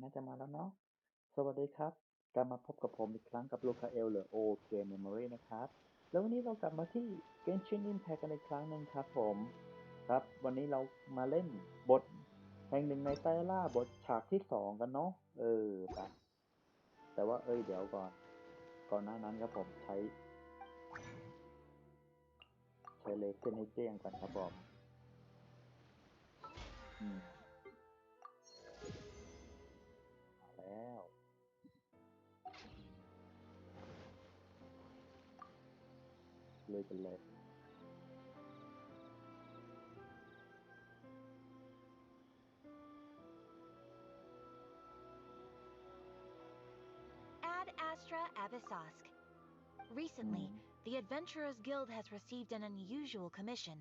น่าจะมาแล้วเนาะสวัสดีครับกลับมาพบกับผมอีกครั้งกับลูคาเอลหรือโอเกมเมมโมรีนะครับแล้ววันนี้เรากลับมาที่ Genshin Impact กันอีกครั้งหนึ่งครับผมครับวันนี้เรามาเล่นบทแห่งหนึ่งในไตรล่าบทฉากที่2กันเนาะไปแต่ว่าเดี๋ยวก่อนหน้านั้นครับผมใช้เลเซอร์ให้แจ้งก่อนครับผมมาแล้วเลยกันเลย Ad Astra Abyssosque. Recently, the Adventurers Guild has received an unusual commission,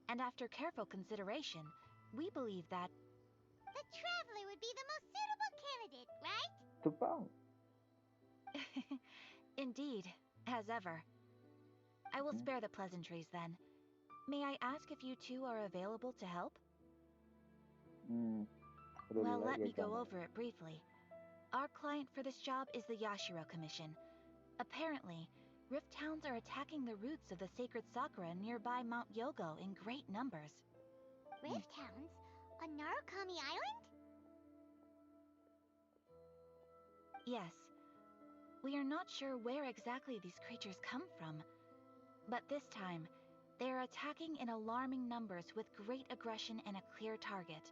and after careful consideration, we believe that the Traveler would be the most suitable candidate, right? ถูกต้อง Indeed, as ever. I will spare the pleasantries then. May I ask if you two are available to help? Well, let me go over it briefly. Our client for this job is the Yashiro Commission. Apparently, Rift Towns are attacking the roots of the sacred Sakura nearby Mount Yogo in great numbers. Rift Towns? On Narukami Island? Yes. We are not sure where exactly these creatures come from. But this time, they are attacking in alarming numbers with great aggression and a clear target.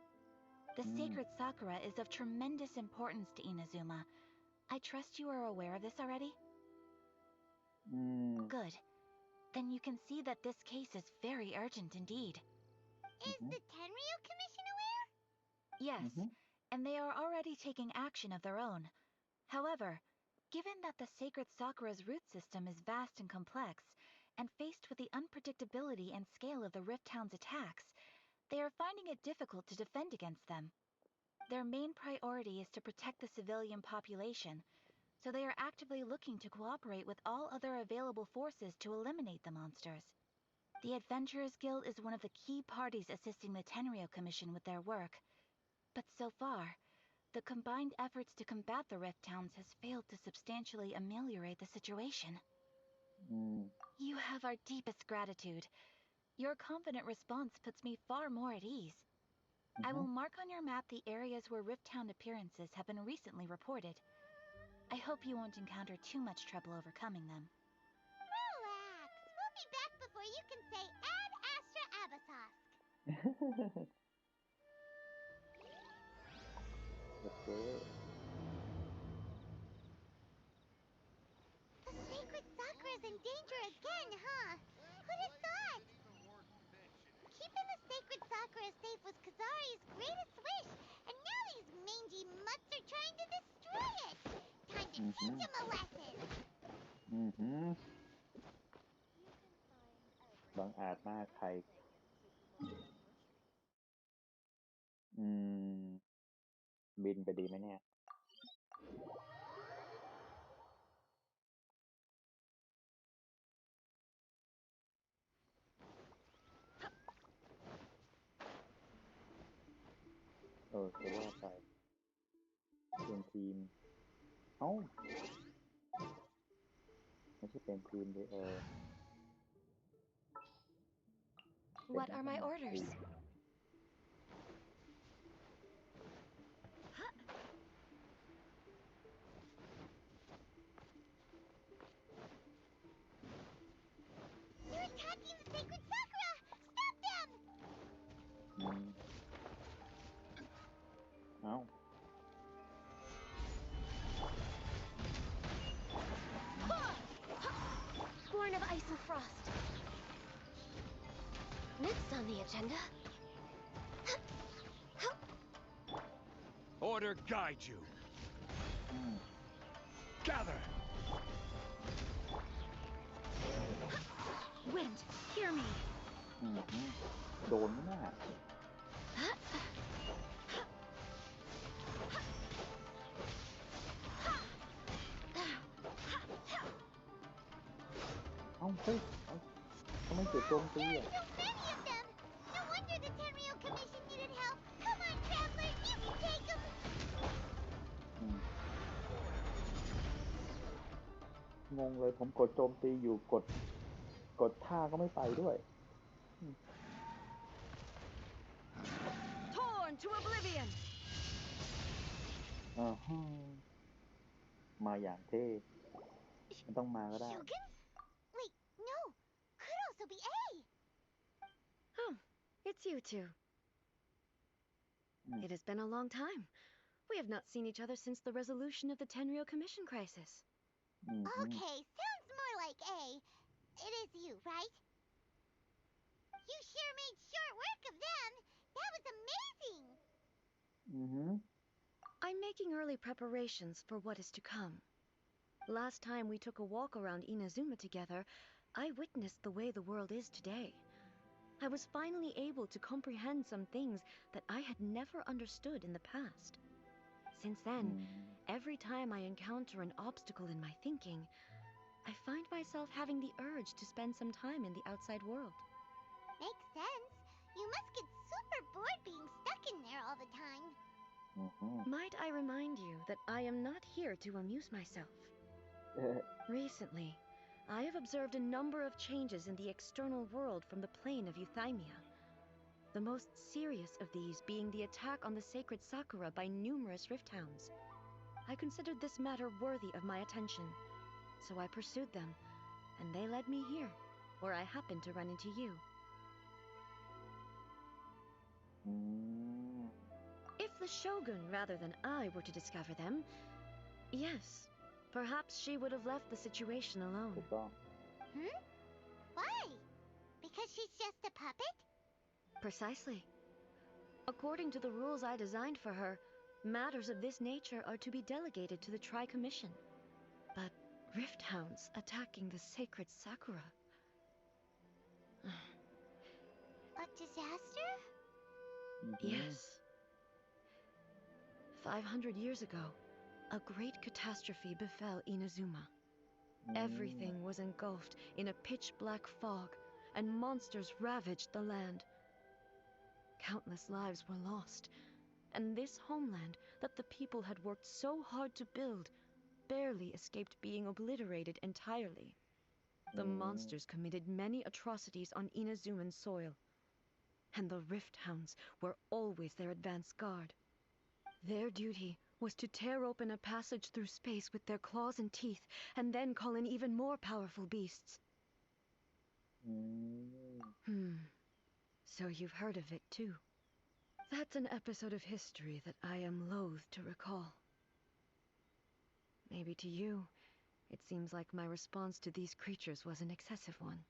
The sacred Sakura is of tremendous importance to Inazuma. I trust you are aware of this already? Good. Then you can see that this case is very urgent indeed. Is the Tenryu Commission aware? Yes, and they are already taking action of their own. However, given that the sacred Sakura's root system is vast and complex, and faced with the unpredictability and scale of the Rift Town's attacks, they are finding it difficult to defend against them. Their main priority is to protect the civilian population, so they are actively looking to cooperate with all other available forces to eliminate the monsters. The Adventurers Guild is one of the key parties assisting the Tenryu Commission with their work. But so far, the combined efforts to combat the Rift Towns has failed to substantially ameliorate the situation. You have our deepest gratitude. Your confident response puts me far more at ease. I will mark on your map the areas where Rift Town appearances have been recently reported. I hope you won't encounter too much trouble overcoming them. Relax. We'll be back before you can say Ad Astra Abyssosque. Okay. The sacred Sakura is in danger again, huh? Who'd have thought? Keeping the sacred Sakura safe was Kazari's greatest wish, and now these mangy mutts are trying to destroy it. Time to teach him a lesson. บังอาจมากใครบินไปดีไหมเนี่ยจะว่าไปเป็นทีมไม่ใช่เป็นทีมเลยWhat are my orders? They're attacking the sacred Sakura! Stop them! Born of ice and frost. Next on the agenda. Order guide you. Gather. Wind, hear me. โดนไหมน่ะทำไมเกิดโจมตีอ่ะ So many of them! No wonder the Tenryu Commission needed help! Come on, Traveler, you can take them! งงเลยผมกดโจมตีอยู่กดท่าก็ไม่ไปด้วย Torn to oblivion. อ่าฮะมาอย่างเท่ไม่ต้องมาก็ได้ Shogun? Wait, no. Could also be A. Oh, it's you two. Mm. It has been a long time. We have not seen each other since the resolution of the Tenryou Commission crisis. Okay, sounds more like A. It is you, right? You sure made short work of them. That was amazing. I'm making early preparations for what is to come. Last time we took a walk around Inazuma together, I witnessed the way the world is today. I was finally able to comprehend some things that I had never understood in the past. Since then, every time I encounter an obstacle in my thinking, I find myself having the urge to spend some time in the outside world. Makes sense. You must get super bored being stuck in there all the time. Might I remind you that I am not here to amuse myself. Recently, I have observed a number of changes in the external world from the plane of Euthymia. The most serious of these being the attack on the sacred Sakura by numerous rift hounds. I considered this matter worthy of my attention, so I pursued them, and they led me here, where I happened to run into you. If the Shogun rather than I were to discover them, yes, perhaps she would have left the situation alone. ถูกต้อง Why? Because she's just a puppet? Precisely. According to the rules I designed for her, matters of this nature are to be delegated to the Tri-Commission. But rift hounds attacking the sacred Sakura... A disaster? Yes. 500 years ago, a great catastrophe befell Inazuma. Everything was engulfed in a pitch-black fog, and monsters ravaged the land. Countless lives were lost, and this homeland that the people had worked so hard to build barely escaped being obliterated entirely. The monsters committed many atrocities on Inazuman soil, and the rift hounds were always their advance guard. Their duty was to tear open a passage through space with their claws and teeth, and then call in even more powerful beasts. So you've heard of it too. That's an episode of history that I am loath to recall. Maybe to you, it seems like my response to these creatures was an excessive one.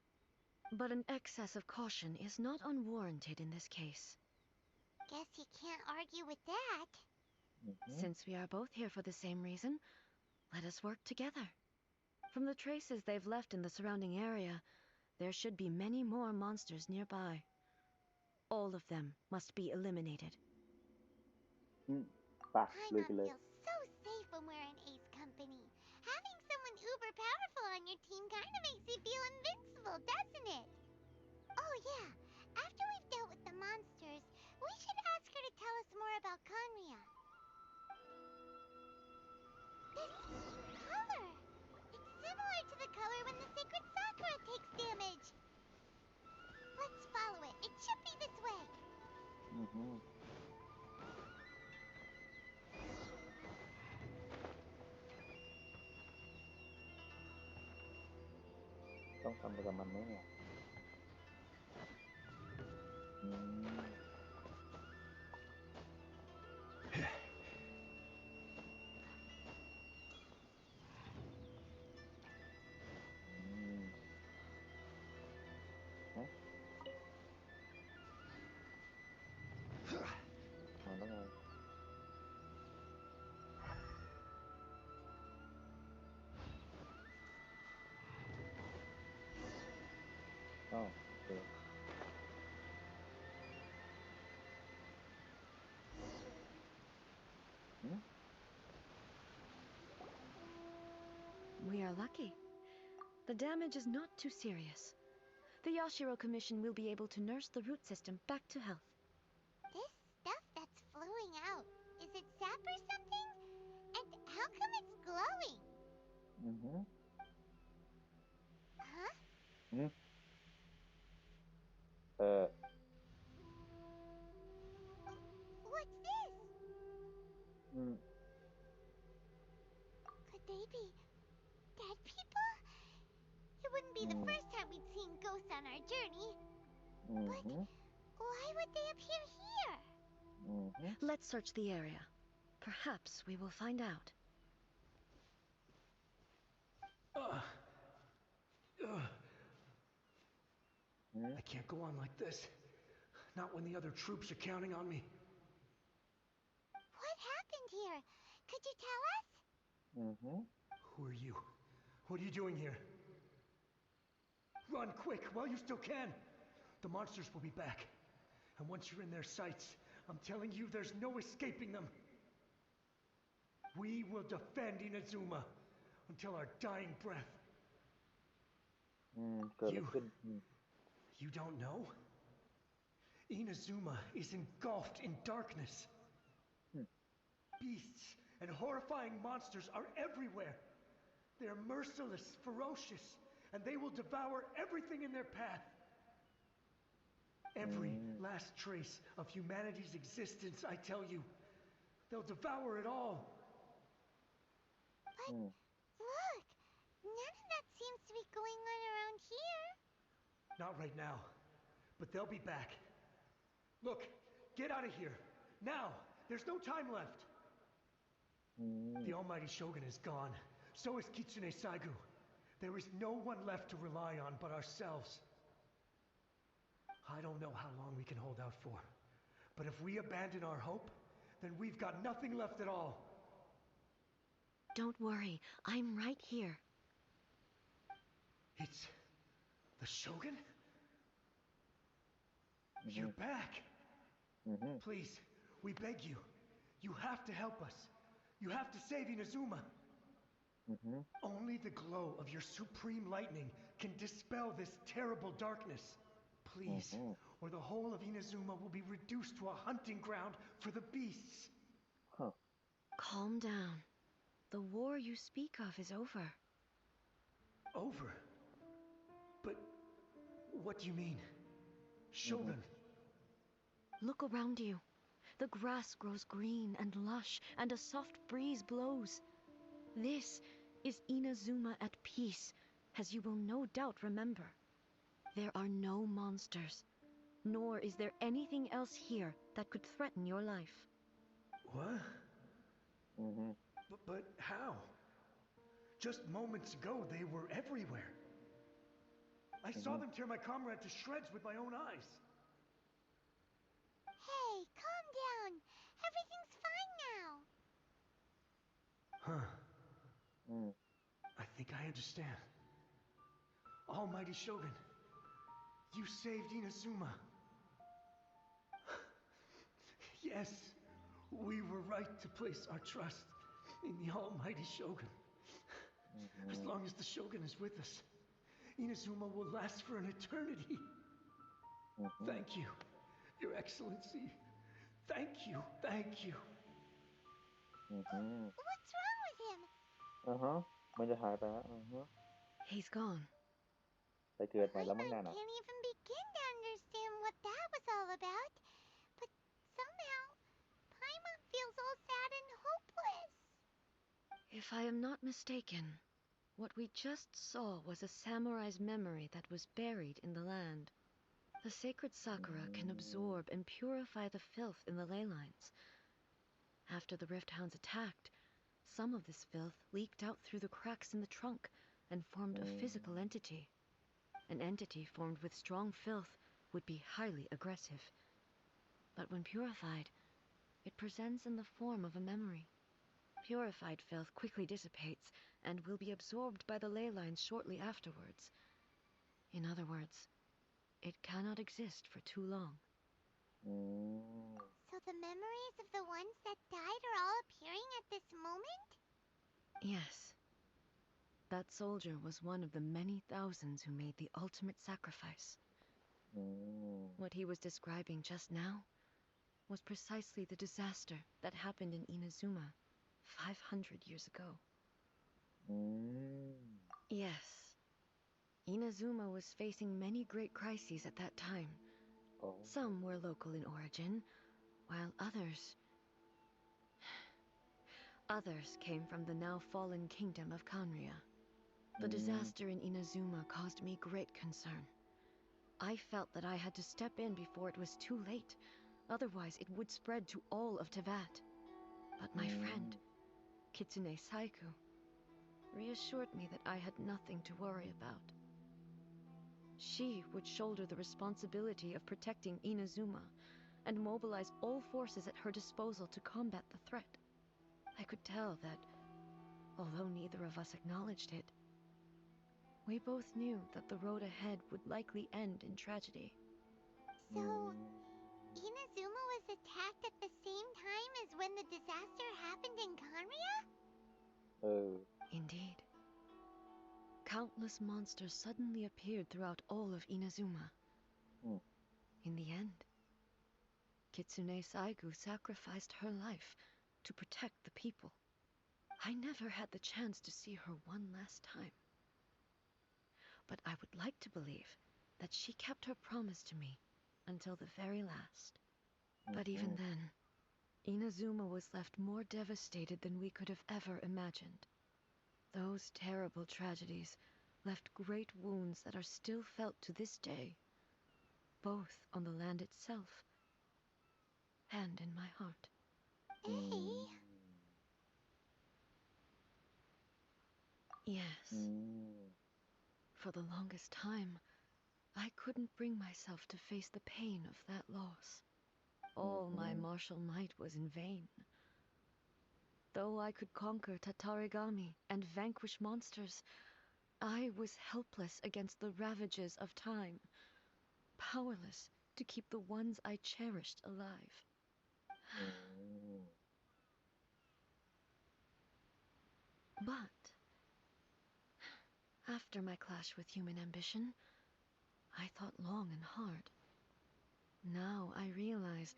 But an excess of caution is not unwarranted in this case. Guess you can't argue with that. Since we are both here for the same reason, let us work together. From the traces they've left in the surrounding area, there should be many more monsters nearby. All of them must be eliminated. ไป Paimon เลย feels so safe when we're in Ace Company. Having someone uber powerful on your team kind of makes you feel invincible, doesn't it? Oh yeah, after we've dealt with the monsters, we should ask her to tell us more about Conria. This color! It's similar to the color when the sacred Sakura takes damage. Let's follow it. It should be this way. ต้องทำอะไรกับมันไหมเนี่ยมาแล้วไงอ้าวโอเค We are lucky. The damage is not too serious. The Yashiro Commission will be able to nurse the root system back to health. This stuff that's flowing out, is it sap or something? And how come it's glowing? อืมเออ What's this? อืม Could they be dead people? It wouldn't be อื the ม first time we'd seen ghosts on our journey. อืม But why would they appear here? อืม Let's search the area. Perhaps we will find out. I can't go on like this. Not when the other troops are counting on me. What happened here? Could you tell us? อืม Who are you? What are you doing here? Run quick while you still can. The monsters will be back. And once you're in their sights, I'm telling you there's no escaping them. We will defend Inazuma until our dying breath. อืมเกิดอะไรขึ้น You don't know? Inazuma is engulfed in darkness. Beasts and horrifying monsters are everywhere. They're merciless, ferocious, and they will devour everything in their path. Every last trace of humanity's existence, I tell you. They'll devour it all. But look, none of that seems to be going on around here. Not right now, but they'll be back. Look, get out of here. Now! There's no time left. The almighty Shogun is gone. So is Kitsune Saigu. There is no one left to rely on but ourselves. I don't know how long we can hold out for. But if we abandon our hope, then we've got nothing left at all. Don't worry, I'm right here. It's the Shogun? You're back. Please, we beg you. You have to help us. You have to save Inazuma. Only the glow of your supreme lightning can dispel this terrible darkness. Please, or the whole of Inazuma will be reduced to a hunting ground for the beasts. Calm down. The war you speak of is over. Over? But what do you mean? Shogun. Look around you. The grass grows green and lush, and a soft breeze blows. This is Inazuma at peace, as you will no doubt remember. There are no monsters, nor is there anything else here that could threaten your life. What? But how? Just moments ago, they were everywhere. I saw them tear my comrade to shreds with my own eyes. Hey, calm down. Everything's fine now. Huh. I think I understand. Almighty Shogun, you saved Inazuma. Yes, we were right to place our trust in the Almighty Shogun. As long as the Shogun is with us, Inazuma will last for an eternity. Thank you, Your Excellency. Thank you, thank you. What's wrong with him? มันจะหายไปแล้ว He's gone. ไปเกิดใหม่ I แล้วมั้งนั่นน่ะ can't even begin to understand what that was all about. But somehow, Paimon feels all sad and hopeless. If I am not mistaken, what we just saw was a samurai's memory that was buried in the land. The sacred Sakura can absorb and purify the filth in the ley lines. After the Rift Hounds attacked, some of this filth leaked out through the cracks in the trunk and formed a physical entity. An entity formed with strong filth would be highly aggressive. But when purified, it presents in the form of a memory. Purified filth quickly dissipates and will be absorbed by the ley lines shortly afterwards. In other words, it cannot exist for too long. So the memories of the ones that died are all appearing at this moment? Yes. That soldier was one of the many thousands who made the ultimate sacrifice. What he was describing just now was precisely the disaster that happened in Inazuma 500 years ago. Yes. Inazuma was facing many great crises at that time. Oh. Some were local in origin, while others came from the now fallen kingdom of Kanria. The disaster in Inazuma caused me great concern. I felt that I had to step in before it was too late, otherwise it would spread to all of Teyvat. But my friend, Kitsune Saiku, reassured me that I had nothing to worry about. She would shoulder the responsibility of protecting Inazuma and mobilize all forces at her disposal to combat the threat. I could tell that, although neither of us acknowledged it, we both knew that the road ahead would likely end in tragedy. So, Inazuma was attacked at the same time as when the disaster happened in Kanria? Indeed. Countless monsters suddenly appeared throughout all of Inazuma. In the end, Kitsune Saigu sacrificed her life to protect the people. I never had the chance to see her one last time. But I would like to believe that she kept her promise to me until the very last. But even then, Inazuma was left more devastated than we could have ever imagined. Those terrible tragedies left great wounds that are still felt to this day, both on the land itself and in my heart. Yes. For the longest time, I couldn't bring myself to face the pain of that loss. All my martial might was in vain. Though I could conquer Tatarigami and vanquish monsters, I was helpless against the ravages of time, powerless to keep the ones I cherished alive. But after my clash with human ambition, I thought long and hard. Now I realize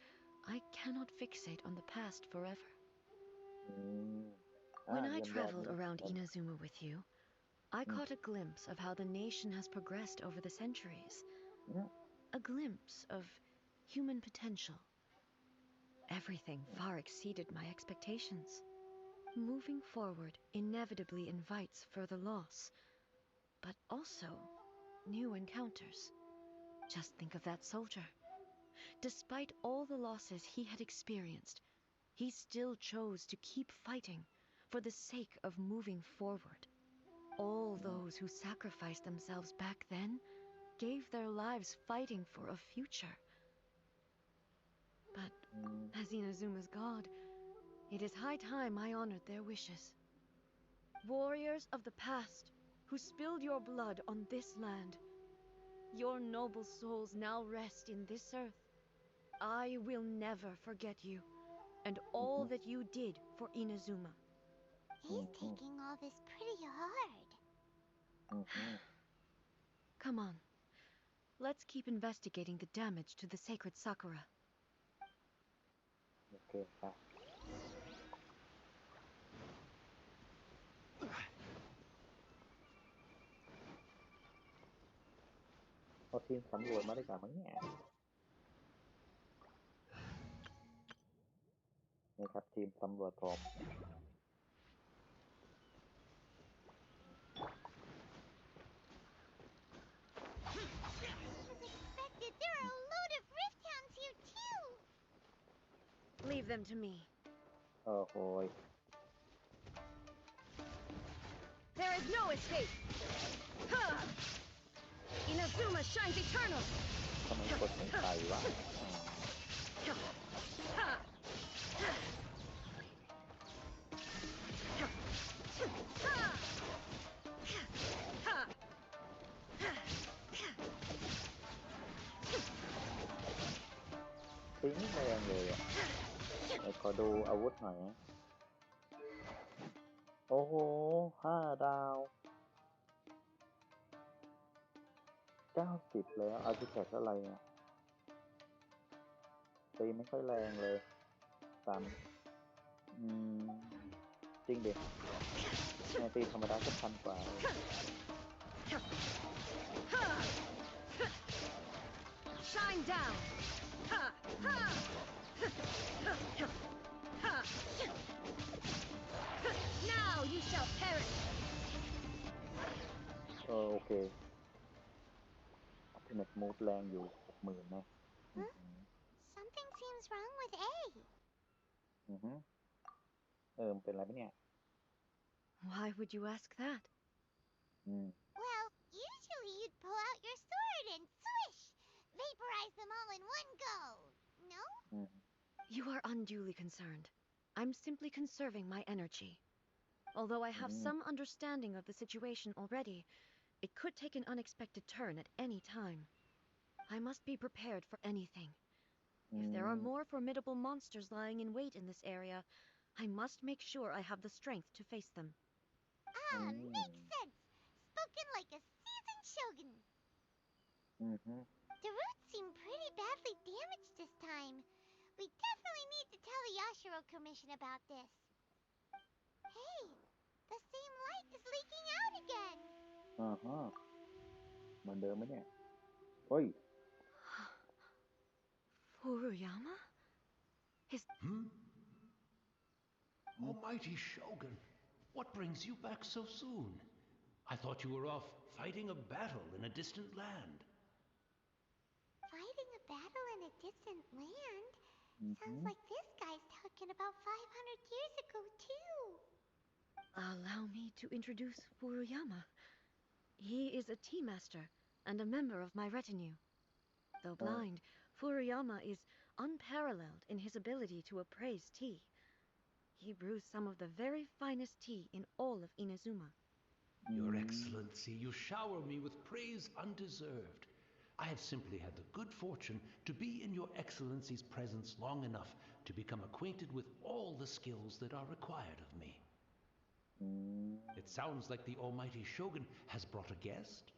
I cannot fixate on the past forever. When I traveled around Inazuma with you, I caught a glimpse of how the nation has progressed over the centuries. A glimpse of human potential. Everything far exceeded my expectations. Moving forward inevitably invites further loss, but also new encounters. Just think of that soldier. Despite all the losses he had experienced, he still chose to keep fighting for the sake of moving forward. All those who sacrificed themselves back then gave their lives fighting for a future. But as Inazuma's god, it is high time I honored their wishes. Warriors of the past, who spilled your blood on this land, your noble souls now rest in this earth. I will never forget you, and all that you did for Inazuma. He's taking all this pretty hard. Come on. Let's keep investigating the damage to the sacred Sakura. Okay, ครับเอาทีมสำรวจมาได้ก่อนมั้งเนี่ยนี่ครับทีมสำรวจผม Expected, there are a load of rift hounds here too. Leave them to me. โอ้โหย There is no escape! Ha! Inazuma shines eternal! ทำไมกดไม่ไปวะ ตีไม่แรงเลยอ่ะขอดูอาวุธหน่อยนะโอ้โห5 ดาว90แล้วอาร์ติแฟกต์อะไรอ่ะตีไม่ค่อยแรงเลยจริงดิตีธรรมดาก็1,000 กว่าเลย down. Ha! Ha! Ha! Now you shall perish. โอเคเน็ตมูฟแรงอยู่60,000นะSomething seems wrong with A. มันเป็นอะไรปะเนี่ย Why would you ask that? Well, usually you'd pull out your sword and swish! Vaporize them all in one go, no? You are unduly concerned. I'm simply conserving my energy. Although I have some understanding of the situation already, it could take an unexpected turn at any time. I must be prepared for anything. If there are more formidable monsters lying in wait in this area, I must make sure I have the strength to face them. Makes sense. Spoken like a seasoned shogun. The roots seem pretty badly damaged this time. We definitely need to tell the Yashiro Commission about this. Hey, the same light is leaking out again. เหมือนเดิมไหมเนี่ยเฮ้ย Furuyama? Almighty Shogun, what brings you back so soon? I thought you were off fighting a battle in a distant land. Fighting a battle in a distant land? Sounds like this guy's talking about 500 years ago, too. Allow me to introduce Furuyama. He is a tea master and a member of my retinue. Though blind, Furuyama is unparalleled in his ability to appraise tea. He brews some of the very finest tea in all of Inazuma. Your Excellency, you shower me with praise undeserved. I have simply had the good fortune to be in your Excellency's presence long enough to become acquainted with all the skills that are required of me. It sounds like the Almighty Shogun has brought a guest.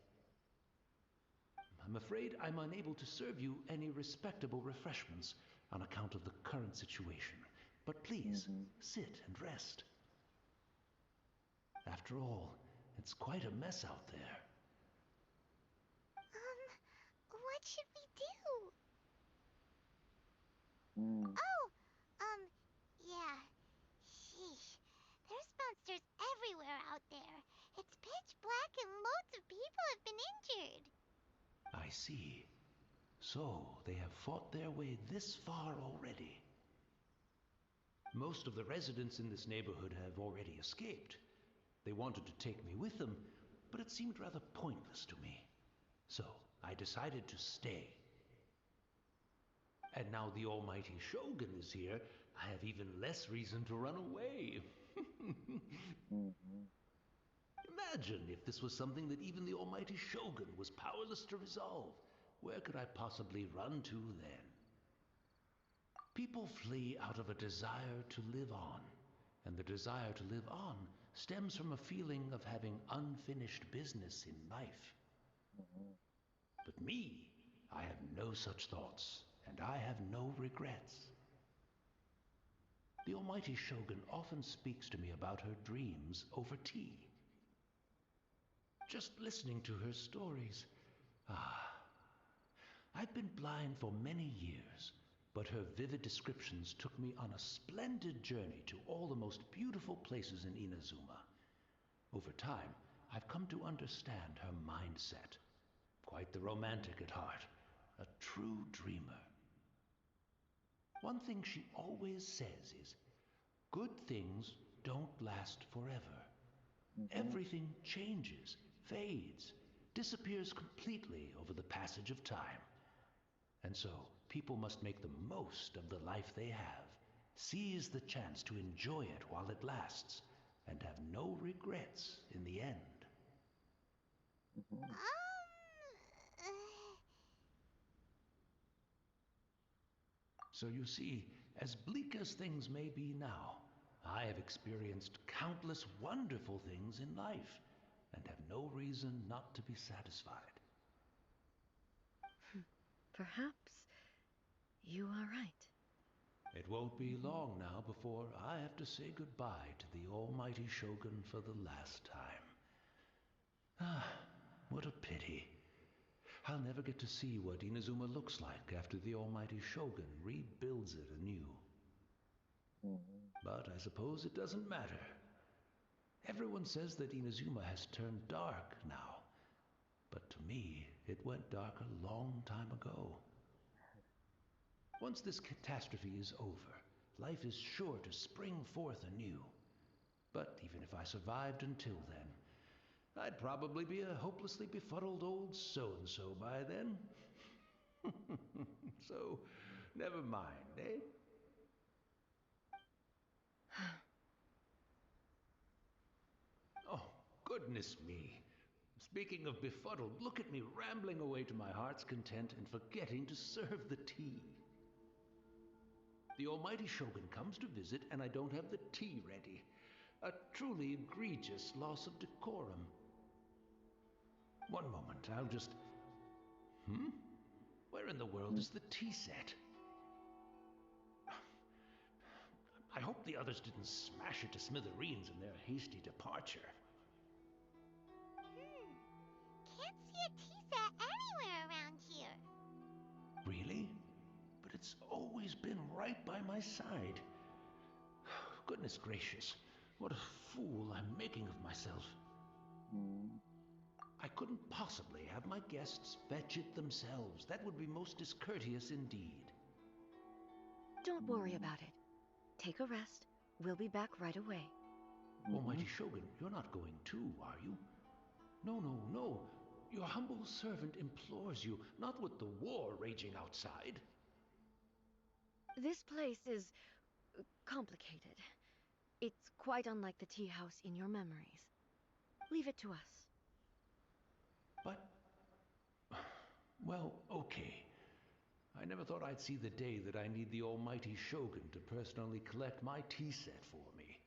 I'm afraid I'm unable to serve you any respectable refreshments on account of the current situation. But please, sit and rest. After all, it's quite a mess out there. What should we do? Yeah. Sheesh. There's monsters everywhere out there. It's pitch black and loads of people have been injured. I see. So, they have fought their way this far already. Most of the residents in this neighborhood have already escaped. They wanted to take me with them, but it seemed rather pointless to me. So, I decided to stay. And now the Almighty Shogun is here, I have even less reason to run away. Imagine if this was something that even the Almighty Shogun was powerless to resolve. Where could I possibly run to then? People flee out of a desire to live on, and the desire to live on stems from a feeling of having unfinished business in life. But me, I have no such thoughts, and I have no regrets. The Almighty Shogun often speaks to me about her dreams over tea. Just listening to her stories, I've been blind for many years, but her vivid descriptions took me on a splendid journey to all the most beautiful places in Inazuma. Over time, I've come to understand her mindset. Quite the romantic at heart, a true dreamer. One thing she always says is, good things don't last forever. Everything changes, fades, disappears completely over the passage of time. And so, people must make the most of the life they have, seize the chance to enjoy it while it lasts, and have no regrets in the end. So you see, as bleak as things may be now, I have experienced countless wonderful things in life, and have no reason not to be satisfied. Perhaps you are right. It won't be long now before I have to say goodbye to the Almighty Shogun for the last time. What a pity. I'll never get to see what Inazuma looks like after the almighty Shogun rebuilds it anew. But I suppose it doesn't matter. Everyone says that Inazuma has turned dark now. But to me, it went dark a long time ago. Once this catastrophe is over, life is sure to spring forth anew. But even if I survived until then, I'd probably be a hopelessly befuddled old so-and-so by then. So, never mind, eh? Oh, goodness me. Speaking of befuddled, look at me rambling away to my heart's content and forgetting to serve the tea. The almighty Shogun comes to visit and I don't have the tea ready. A truly egregious loss of decorum. One moment, I'll just... Where in the world is the tea set? I hope the others didn't smash it to smithereens in their hasty departure. Can't see a tea set anywhere around here. Really? But it's always been right by my side. Goodness gracious, what a fool I'm making of myself. I couldn't possibly have my guests fetch it themselves. That would be most discourteous indeed. Don't worry about it. Take a rest. We'll be back right away. Almighty Shogun, you're not going too, are you? No, no, no. Your humble servant implores you, not with the war raging outside. This place is complicated. It's quite unlike the tea house in your memories. Leave it to us. But... well, okay. I never thought I'd see the day that I need the almighty Shogun to personally collect my tea set for me.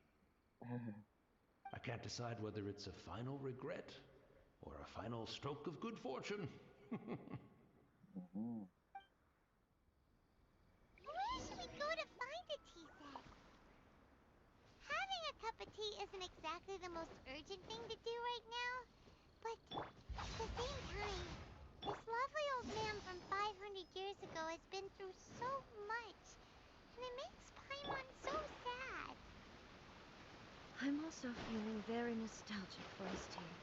I can't decide whether it's a final regret or a final stroke of good fortune. Where should we go to find a tea set? Having a cup of tea isn't exactly the most urgent thing to do right now, but at the same time, this lovely old man from 500 years ago has been through so much, and it makes Paimon so sad. I'm also feeling very nostalgic for his tea.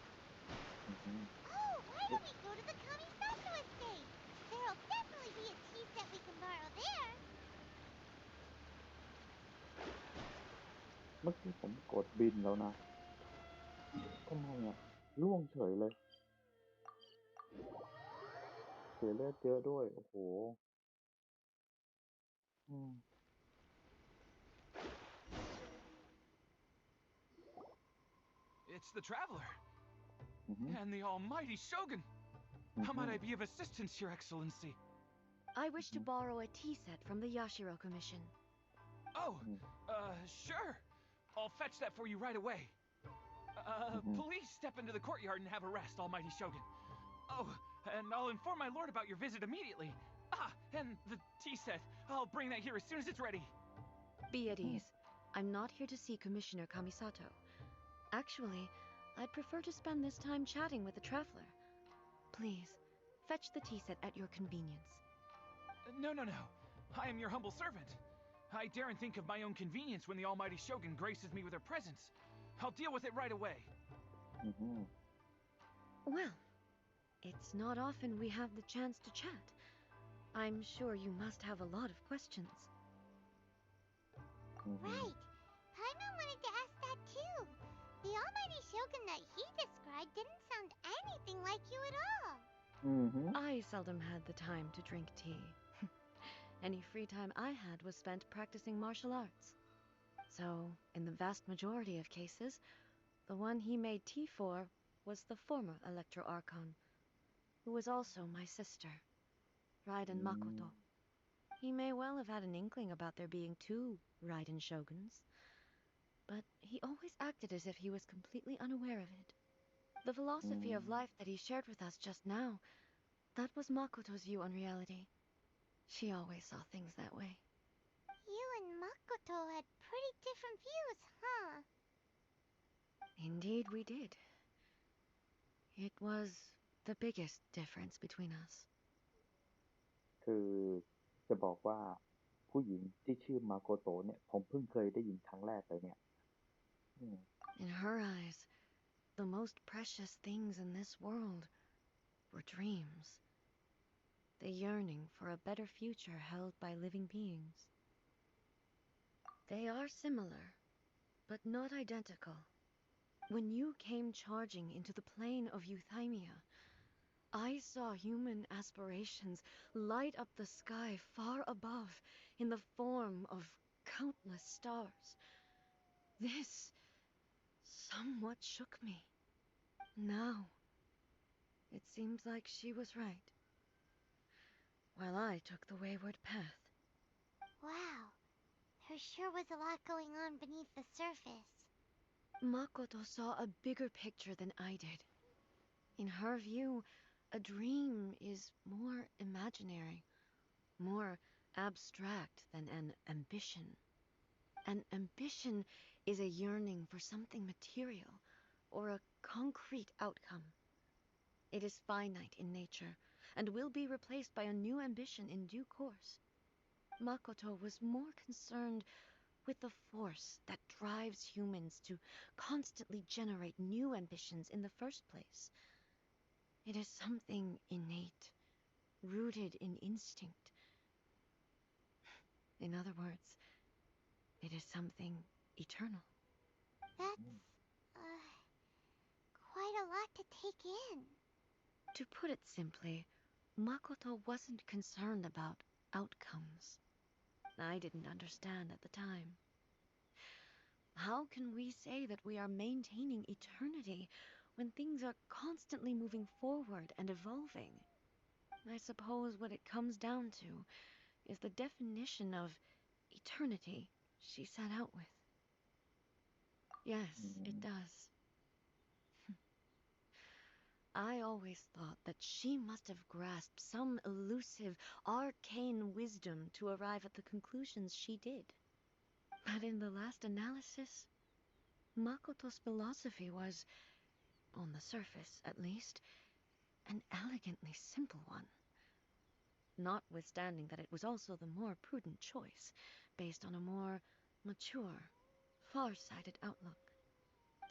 Oh, why don't we go to the Kamisato estate? There'll definitely be a tea set we can borrow there. เมื่อกี้ผมกดบินแล้วนะทำไมล่วงเฉยเลยเสียเลือดเยอะด้วยโอ้โหอืม It's the Traveler. And the almighty Shogun. How might I be of assistance, Your Excellency? I wish to borrow a tea set from the Yashiro Commission. Oh, sure. I'll fetch that for you right away. Please step into the courtyard and have a rest, almighty Shogun. Oh, and I'll inform my lord about your visit immediately. Ah, and the tea set. I'll bring that here as soon as it's ready. Be at ease. I'm not here to see Commissioner Kamisato. Actually, I'd prefer to spend this time chatting with the Traveler. Please, fetch the tea set at your convenience. No. I am your humble servant. I daren't think of my own convenience when the almighty Shogun graces me with her presence. I'll deal with it right away. Well, it's not often we have the chance to chat. I'm sure you must have a lot of questions. Right. Paimon wanted to ask that too. The almighty Shogun that he described didn't sound anything like you at all. I seldom had the time to drink tea. Any free time I had was spent practicing martial arts. So, in the vast majority of cases, the one he made tea for was the former Electro Archon, who was also my sister, Raiden Makoto. He may well have had an inkling about there being two Raiden Shoguns, but he always acted as if he was completely unaware of it. The philosophy of life that he shared with us just now, that was Makoto's view on reality. She always saw things that way. You and Makoto had pretty different views, huh? Indeed we did. It was the biggest difference between us. คือจะบอกว่าผู้หญิงที่ชื่อมาโกโตะเนี่ยผมเพิ่งเคยได้ยินครั้งแรกเลยเนี่ย In her eyes, the most precious things in this world were dreams. The yearning for a better future held by living beings. They are similar, but not identical. When you came charging into the plane of Euthymia, I saw human aspirations light up the sky far above in the form of countless stars. This somewhat shook me. Now, it seems like she was right, while I took the wayward path. Wow, there sure was a lot going on beneath the surface. Makoto saw a bigger picture than I did. In her view, a dream is more imaginary, more abstract than an ambition. An ambition is a yearning for something material or a concrete outcome. It is finite in nature and will be replaced by a new ambition in due course. Makoto was more concerned with the force that drives humans to constantly generate new ambitions in the first place. It is something innate, rooted in instinct. In other words, it is something eternal. That's, quite a lot to take in. To put it simply, Makoto wasn't concerned about outcomes. I didn't understand at the time. How can we say that we are maintaining eternity when things are constantly moving forward and evolving? I suppose what it comes down to is the definition of eternity she set out with. Yes, it does. I always thought that she must have grasped some elusive, arcane wisdom to arrive at the conclusions she did. But in the last analysis, Makoto's philosophy was, on the surface at least, an elegantly simple one. Notwithstanding that it was also the more prudent choice, based on a more mature, far-sighted outlook.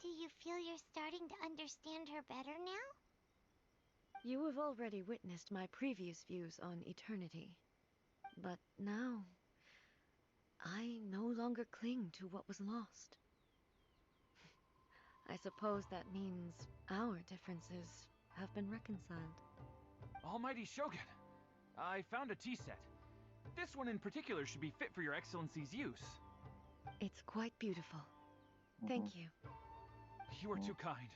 Do you feel you're starting to understand her better now? You have already witnessed my previous views on eternity. But now, I no longer cling to what was lost. I suppose that means our differences have been reconciled. Almighty Shogun, I found a tea set. This one in particular should be fit for your Excellency's use. It's quite beautiful. Thank you. You are too kind.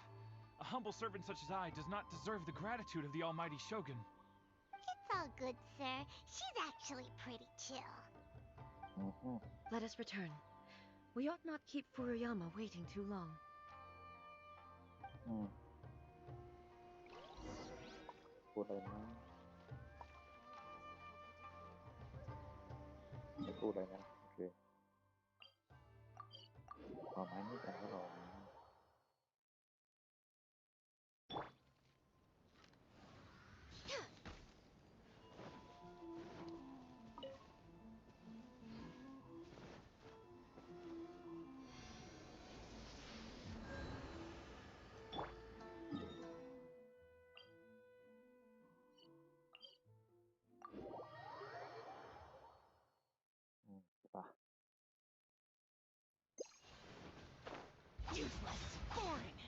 A humble servant such as I does not deserve the gratitude of the Almighty Shogun. It's all good, sir. She's actually pretty chill. Let us return. We ought not keep Furuyama waiting too long. พูดอะไรนะไม่พูดอะไรนะโอเคเอาไม้นี่กันก็รอนะ ป่ะ Useless! Boring!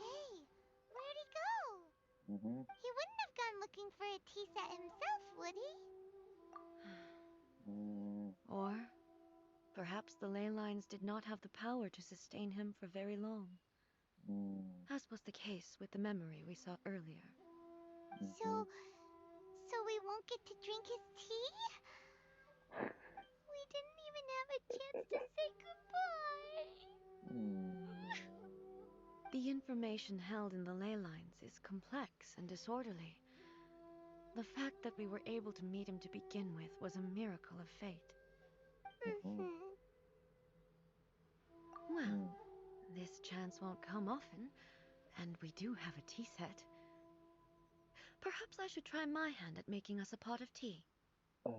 Hey, where'd he go? He wouldn't have gone looking for a tea set himself, would he? Or perhaps the ley lines did not have the power to sustain him for very long, as was the case with the memory we saw earlier. So we won't get to drink his tea? We didn't even have a chance to say goodbye. The information held in the ley lines is complex and disorderly. The fact that we were able to meet him to begin with was a miracle of fate. Well, this chance won't come often, and we do have a tea set. Perhaps I should try my hand at making us a pot of tea.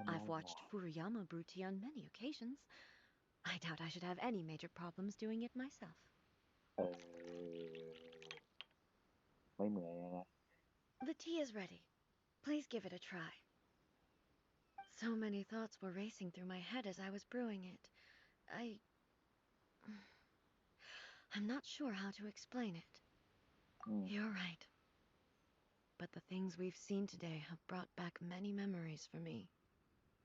I've watched Furuyama brew tea on many occasions. I doubt I should have any major problems doing it myself. ไม่เหมือนนะ The tea is ready. Please give it a try. So many thoughts were racing through my head as I was brewing it. I'm not sure how to explain it. You're right. But the things we've seen today have brought back many memories for me.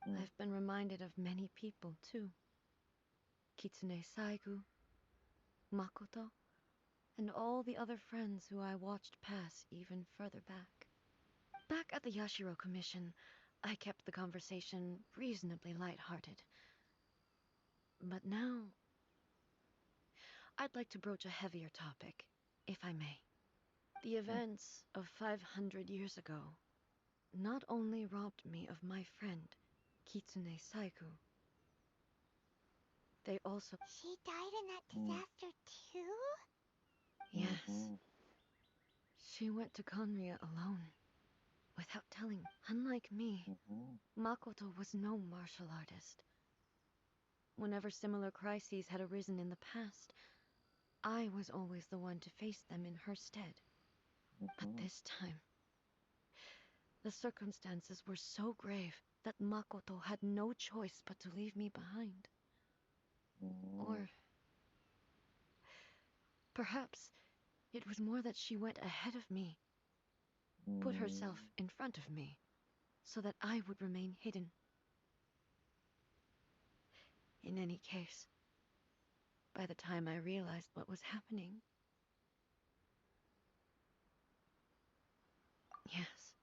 I've been reminded of many people, too. Kitsune Saigu, Makoto, and all the other friends who I watched pass even further back. Back at the Yashiro Commission, I kept the conversation reasonably light-hearted. But now, I'd like to broach a heavier topic, if I may. The events of 500 years ago not only robbed me of my friend, Kitsune Saigu, they also... She died in that disaster too? Yes. She went to Conria alone, without telling. Unlike me, Makoto was no martial artist. Whenever similar crises had arisen in the past, I was always the one to face them in her stead. But this time, the circumstances were so grave that Makoto had no choice but to leave me behind. Or perhaps it was more that she went ahead of me, put herself in front of me, so that I would remain hidden. In any case, by the time I realized what was happening... Yes.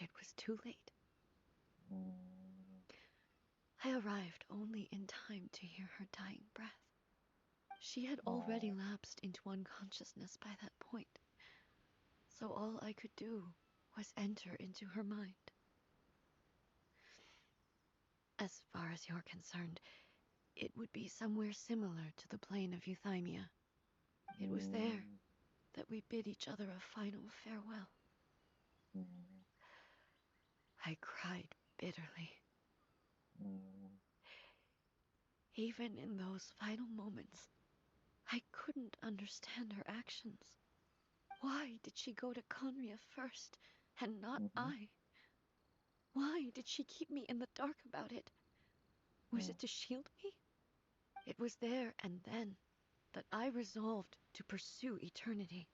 It was too late. I arrived only in time to hear her dying breath. She had already lapsed into unconsciousness by that point, so all I could do was enter into her mind. As far as you're concerned, it would be somewhere similar to the plane of Euthymia. It was there that we bid each other a final farewell. I cried bitterly. Even in those final moments, I couldn't understand her actions. Why did she go to Conria first, and not I? Why did she keep me in the dark about it? Was it to shield me? It was there and then that I resolved to pursue eternity.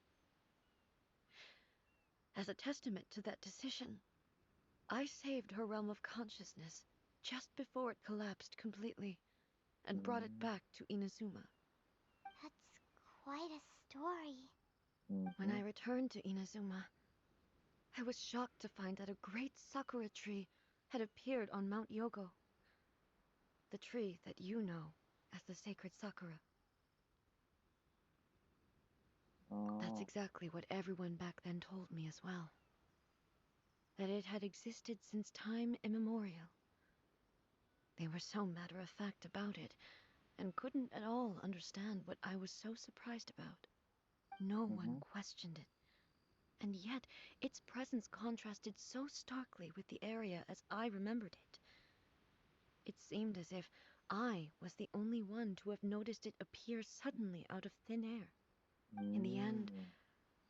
As a testament to that decision, I saved her realm of consciousness just before it collapsed completely, and brought it back to Inazuma. That's quite a story. When I returned to Inazuma, I was shocked to find that a great Sakura tree had appeared on Mount Yogo. The tree that you know as the sacred Sakura. That's exactly what everyone back then told me as well. That it had existed since time immemorial. They were so matter-of-fact about it, and couldn't at all understand what I was so surprised about. No one questioned it. And yet, its presence contrasted so starkly with the area as I remembered it. It seemed as if I was the only one to have noticed it appear suddenly out of thin air. In the end,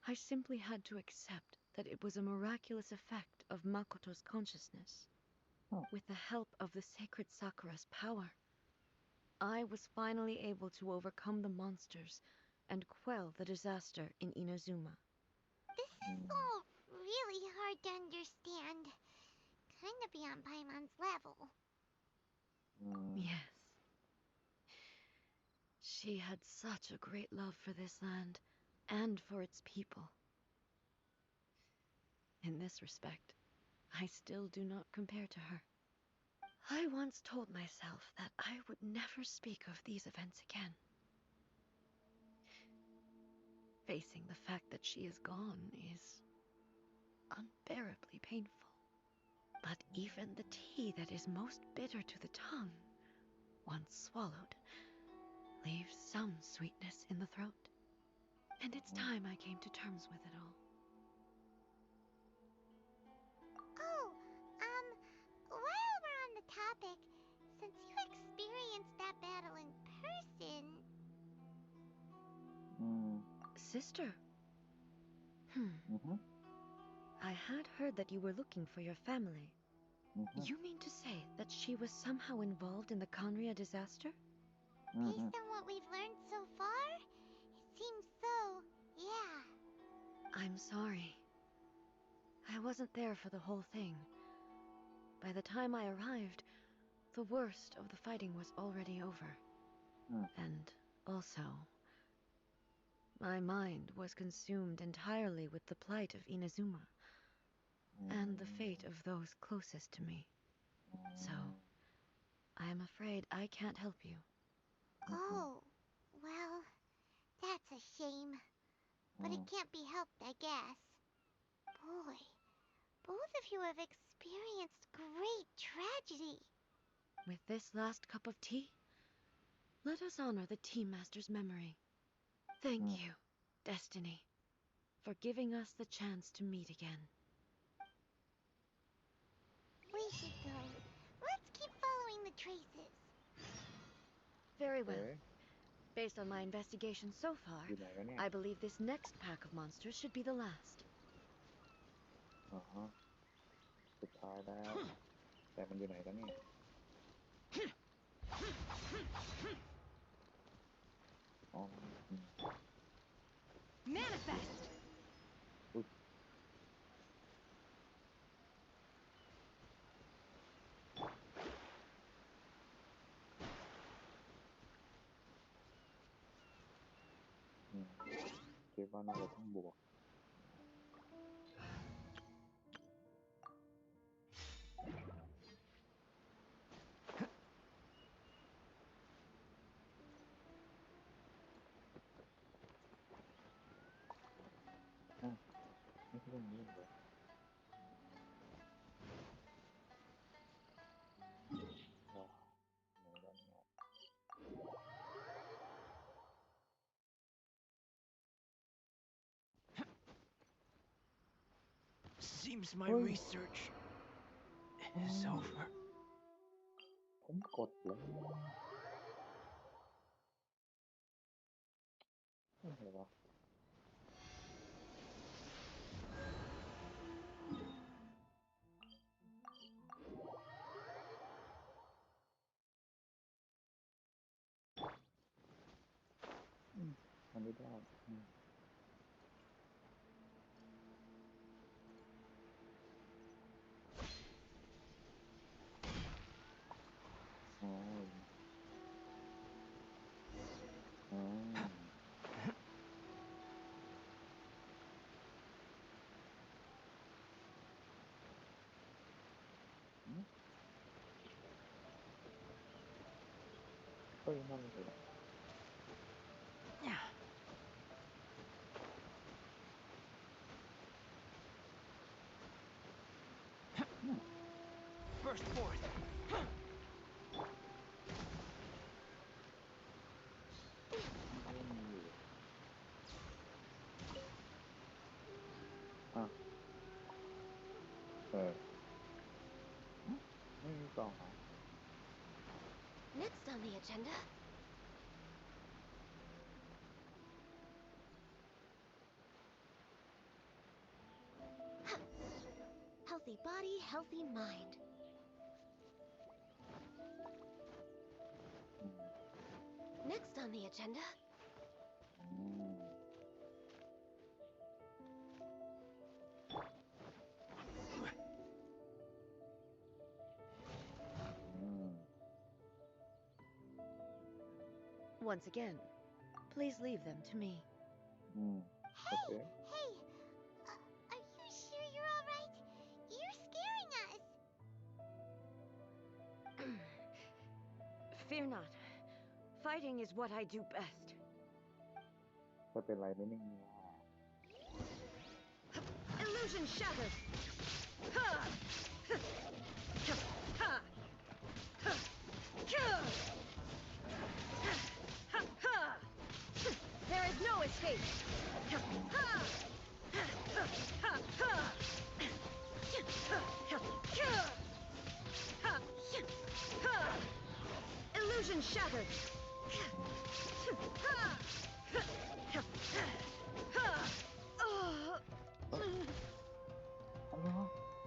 I simply had to accept that it was a miraculous effect of Makoto's consciousness. With the help of the sacred Sakura's power, I was finally able to overcome the monsters and quell the disaster in Inazuma. This is all really hard to understand. Kinda beyond Paimon's level. Yes. She had such a great love for this land, and for its people. In this respect, I still do not compare to her. I once told myself that I would never speak of these events again. Facing the fact that she is gone is unbearably painful. But even the tea that is most bitter to the tongue, once swallowed, leaves some sweetness in the throat. And it's time I came to terms with it all. Oh, while we're on the topic, since you experienced that battle in person... Sister. I had heard that you were looking for your family. You mean to say that she was somehow involved in the Conria disaster? Based on what we've learned so far, it seems so, yeah. I'm sorry. I wasn't there for the whole thing. By the time I arrived, the worst of the fighting was already over. And also, my mind was consumed entirely with the plight of Inazuma and the fate of those closest to me. So, I am afraid I can't help you. Oh, well, that's a shame. But it can't be helped, I guess. Boy, both of you have experienced great tragedy. With this last cup of tea, let us honor the Tea Master's memory. Thank you, Destiny, for giving us the chance to meet again. We should go. Let's keep following the traces. Very well. Based on my investigation so far, I believe this next pack of monsters should be the last. สุดท้ายแล้วแต่มันอยู่ไหนกันเนี่ย Manifest! คิดว่าน่าจะต้องบวกไม่ใช่เรื่องนี้เลย Seems my research is over. ผมกดแล้วอะไรวะมันไม่ได้อ๋ออ๋อเฮ้ยนั่นเลย First forth. Next on the agenda... Healthy body, healthy mind. Next on the agenda... Once again, please leave them to me. Okay. Hey! Are you sure you're alright? You're scaring us! Fear not. Fighting is what I do best. จะเป็นไรไหมเนี่ย Illusion shattered. Ha! Ha! Ha! Ha! Ha! Ha! There is no escape. Ha! Ha! Ha! Ha! Ha! Ha! Illusion shattered. Ha!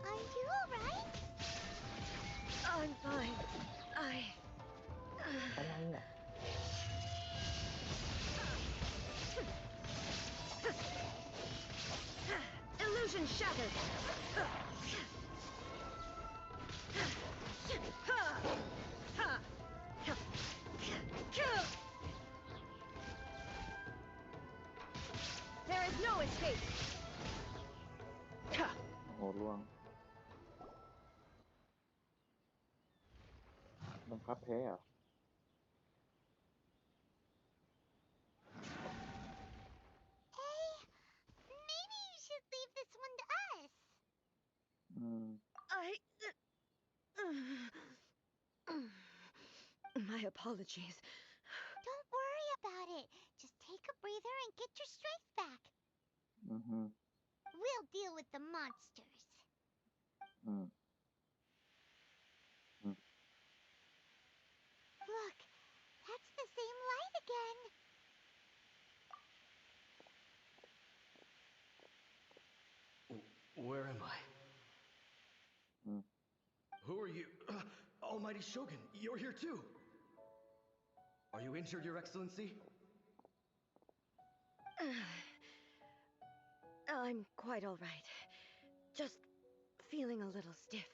Are you alright? I'm fine. อะไรอ่ะ Illusion shattered. There is no escape. โอ้โหล่วงบังคับแพ้เหรอ Hey, maybe you should leave this one to us. อืม My apologies. Don't worry about it. Just take a breather and get your strength back. อือฮึ We'll deal with the monsters. อืม Look, that's the same light again. Where am I? อืม Who are you? Almighty Shogun, you're here too. Are you injured, Your Excellency? I'm quite all right. Just feeling a little stiff.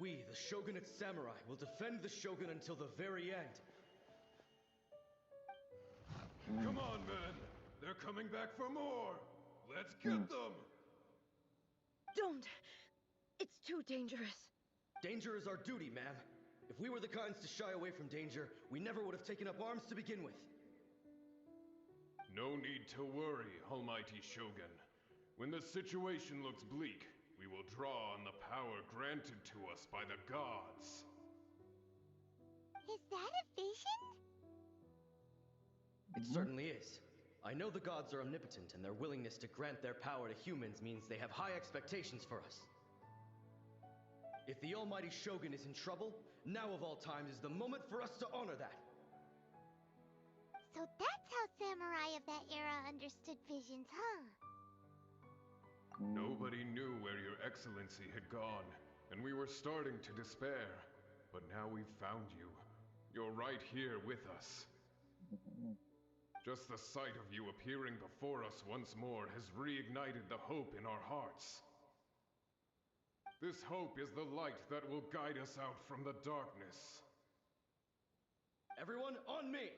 We, the Shogunate Samurai, will defend the Shogun until the very end. Come on, men. They're coming back for more. Let's get them. Don't! It's too dangerous. Danger is our duty, ma'am. If we were the kinds to shy away from danger, we never would have taken up arms to begin with. No need to worry, Almighty Shogun. When the situation looks bleak, we will draw on the power granted to us by the gods. Is that a vision? It certainly is. I know the gods are omnipotent, and their willingness to grant their power to humans means they have high expectations for us. If the Almighty Shogun is in trouble, now of all times is the moment for us to honor that. So that's how samurai of that era understood visions, huh? Nobody knew where Your Excellency had gone, and we were starting to despair. But now we've found you. You're right here with us. Just the sight of you appearing before us once more has reignited the hope in our hearts. This hope is the light that will guide us out from the darkness. Everyone, on me!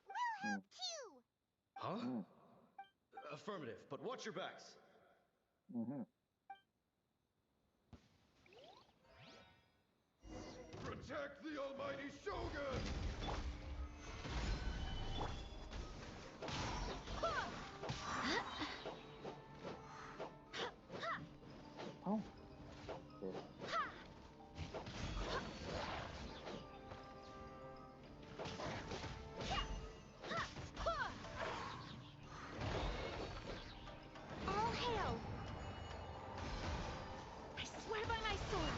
We'll help too! Huh? Affirmative, but watch your backs. อือฮึ Protect the Almighty Shogun! เอ้าโอเค All hail! I swear by my sword!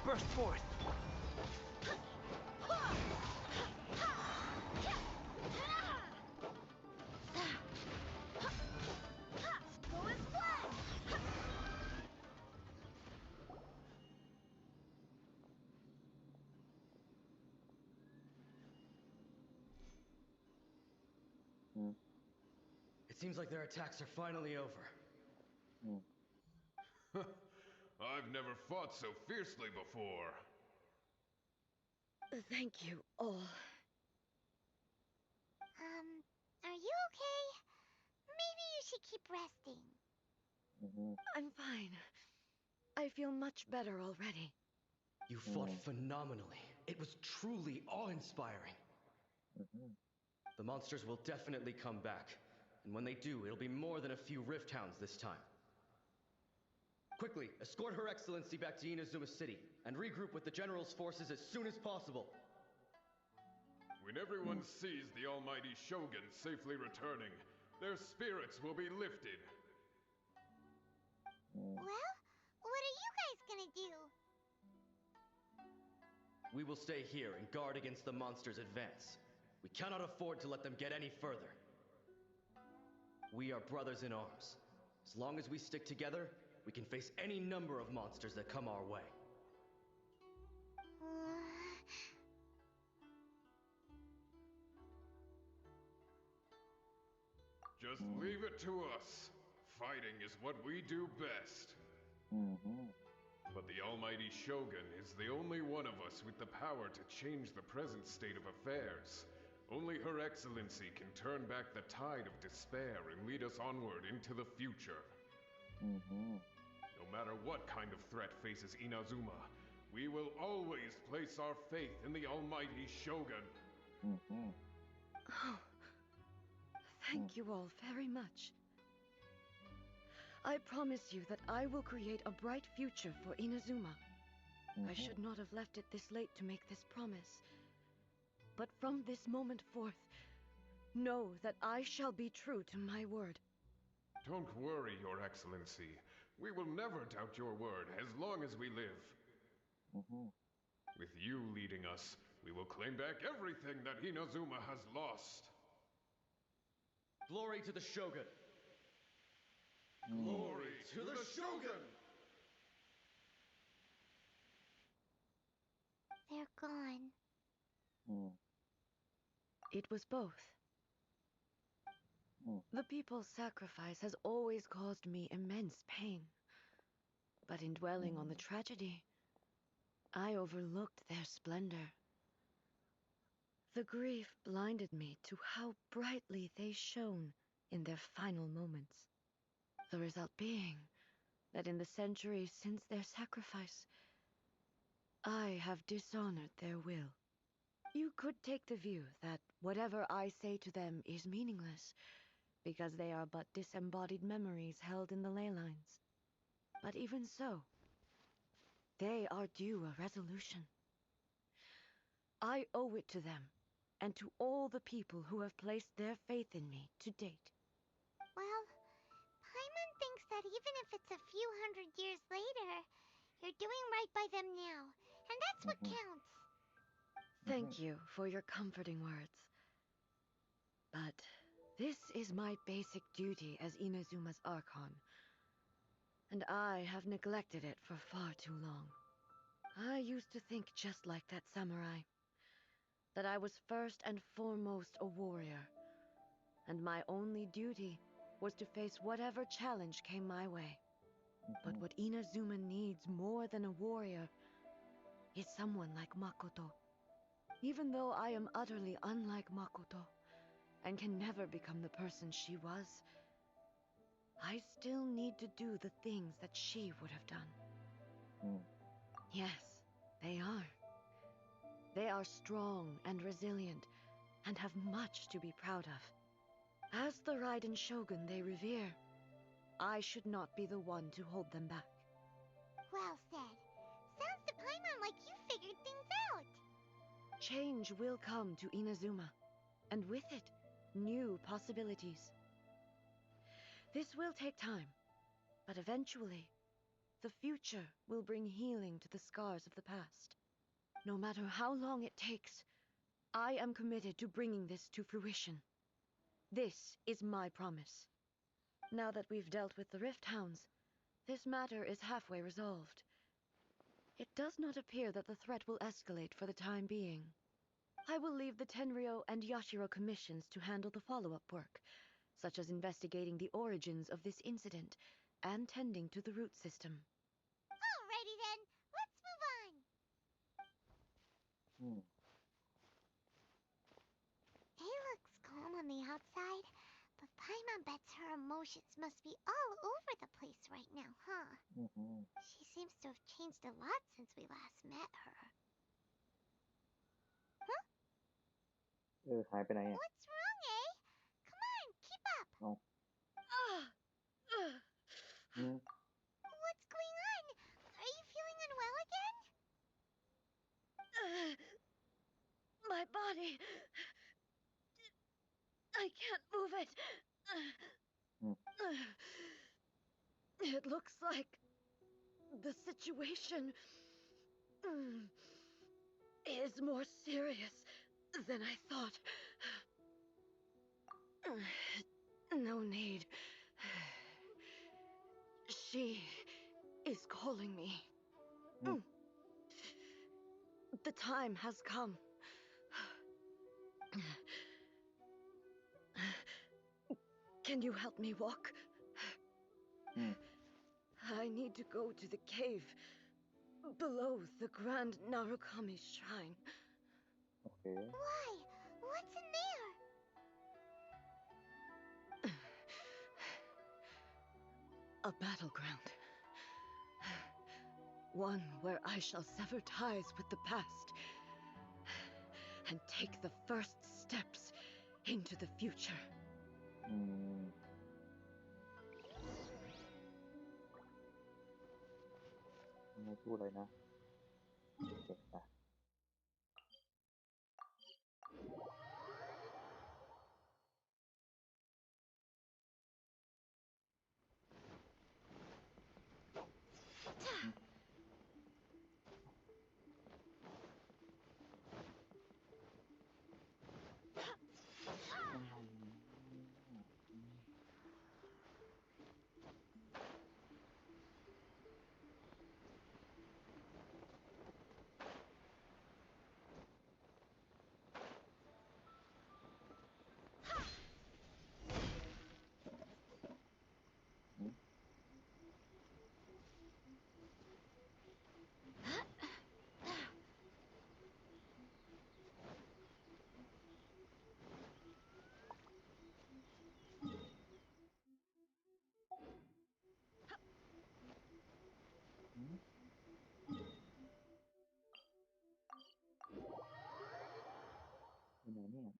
Burst forth! Go and fly! It seems like their attacks are finally over. อืม I've never fought so fiercely before. Thank you all. Are you okay? Maybe you should keep resting. I'm fine. I feel much better already. You fought phenomenally. It was truly awe-inspiring. The monsters will definitely come back. And when they do, it'll be more than a few Rift Hounds this time. Quickly, escort Her Excellency back to Inazuma City, and regroup with the General's forces as soon as possible. When everyone sees the almighty Shogun safely returning, their spirits will be lifted. Well, what are you guys gonna do? We will stay here and guard against the monsters' advance. We cannot afford to let them get any further. We are brothers in arms. As long as we stick together, we can face any number of monsters that come our way. Just leave it to us. Fighting is what we do best. But the almighty Shogun is the only one of us with the power to change the present state of affairs. Only Her Excellency can turn back the tide of despair and lead us onward into the future. No matter what kind of threat faces Inazuma, we will always place our faith in the almighty Shogun. Oh, thank you all very much. I promise you that I will create a bright future for Inazuma. I should not have left it this late to make this promise. But from this moment forth, know that I shall be true to my word. Don't worry, Your Excellency. We will never doubt your word as long as we live. With you leading us, we will claim back everything that Inazuma has lost. Glory to the Shogun! Glory to the Shogun! They're gone. It was both. The people's sacrifice has always caused me immense pain. But in dwelling on the tragedy, I overlooked their splendor. The grief blinded me to how brightly they shone in their final moments. The result being that in the centuries since their sacrifice, I have dishonored their will. You could take the view that whatever I say to them is meaningless, because they are but disembodied memories held in the ley lines. But even so, they are due a resolution. I owe it to them, and to all the people who have placed their faith in me to date. Well, Paimon thinks that even if it's a few hundred years later, you're doing right by them now, and that's what counts. Thank you for your comforting words. But this is my basic duty as Inazuma's Archon, and I have neglected it for far too long. I used to think just like that samurai, that I was first and foremost a warrior, and my only duty was to face whatever challenge came my way. But what Inazuma needs more than a warrior is someone like Makoto. Even though I am utterly unlike Makoto, and can never become the person she was, I still need to do the things that she would have done. Yes, they are. They are strong and resilient, and have much to be proud of. As the Raiden Shogun they revere, I should not be the one to hold them back. Well said. Sounds to Paimon like you figured things out. Change will come to Inazuma, and with it, new possibilities. This will take time, but eventually, the future will bring healing to the scars of the past. No matter how long it takes, I am committed to bringing this to fruition. This is my promise. Now that we've dealt with the Rift Hounds, this matter is halfway resolved. It does not appear that the threat will escalate for the time being. I will leave the Tenryo and Yashiro commissions to handle the follow-up work, such as investigating the origins of this incident and tending to the root system. Alrighty then, let's move on. It looks calm on the outside, but Paimon Mama bets her emotions must be all over the place right now, huh? She seems to have changed a lot since we last met her. Huh? หายไปไหนอ่ะ What's wrong, eh? Come on, keep up. What's going on? Are you feeling unwell again? My body. I can't move it. It looks like the situation is more serious than I thought. No need. She is calling me. The time has come. Can you help me walk? I need to go to the cave below the Grand Narukami Shrine. Okay. Why? What's in there? A battleground. One where I shall sever ties with the past and take the first steps into the future. ไม่พูดเลยนะโอเคไปไปไหนเนี่ย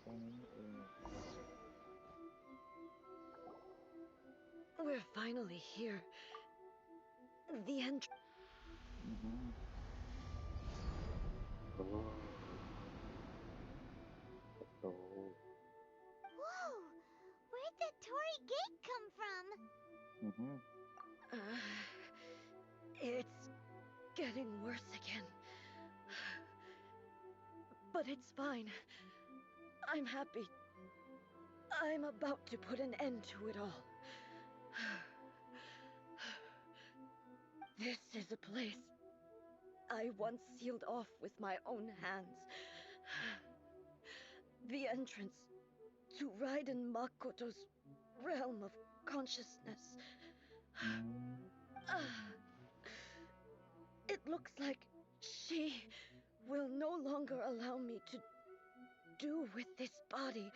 ตรงนี้นี่เอง We're finally here. The entrance. โอ้โห Whoa! Where'd that Torii gate come from? It's getting worse again. But it's fine. I'm happy. I'm about to put an end to it all. This is a place I once sealed off with my own hands. The entrance to Raiden Makoto's realm of consciousness. It looks like she will no longer allow me to do with this body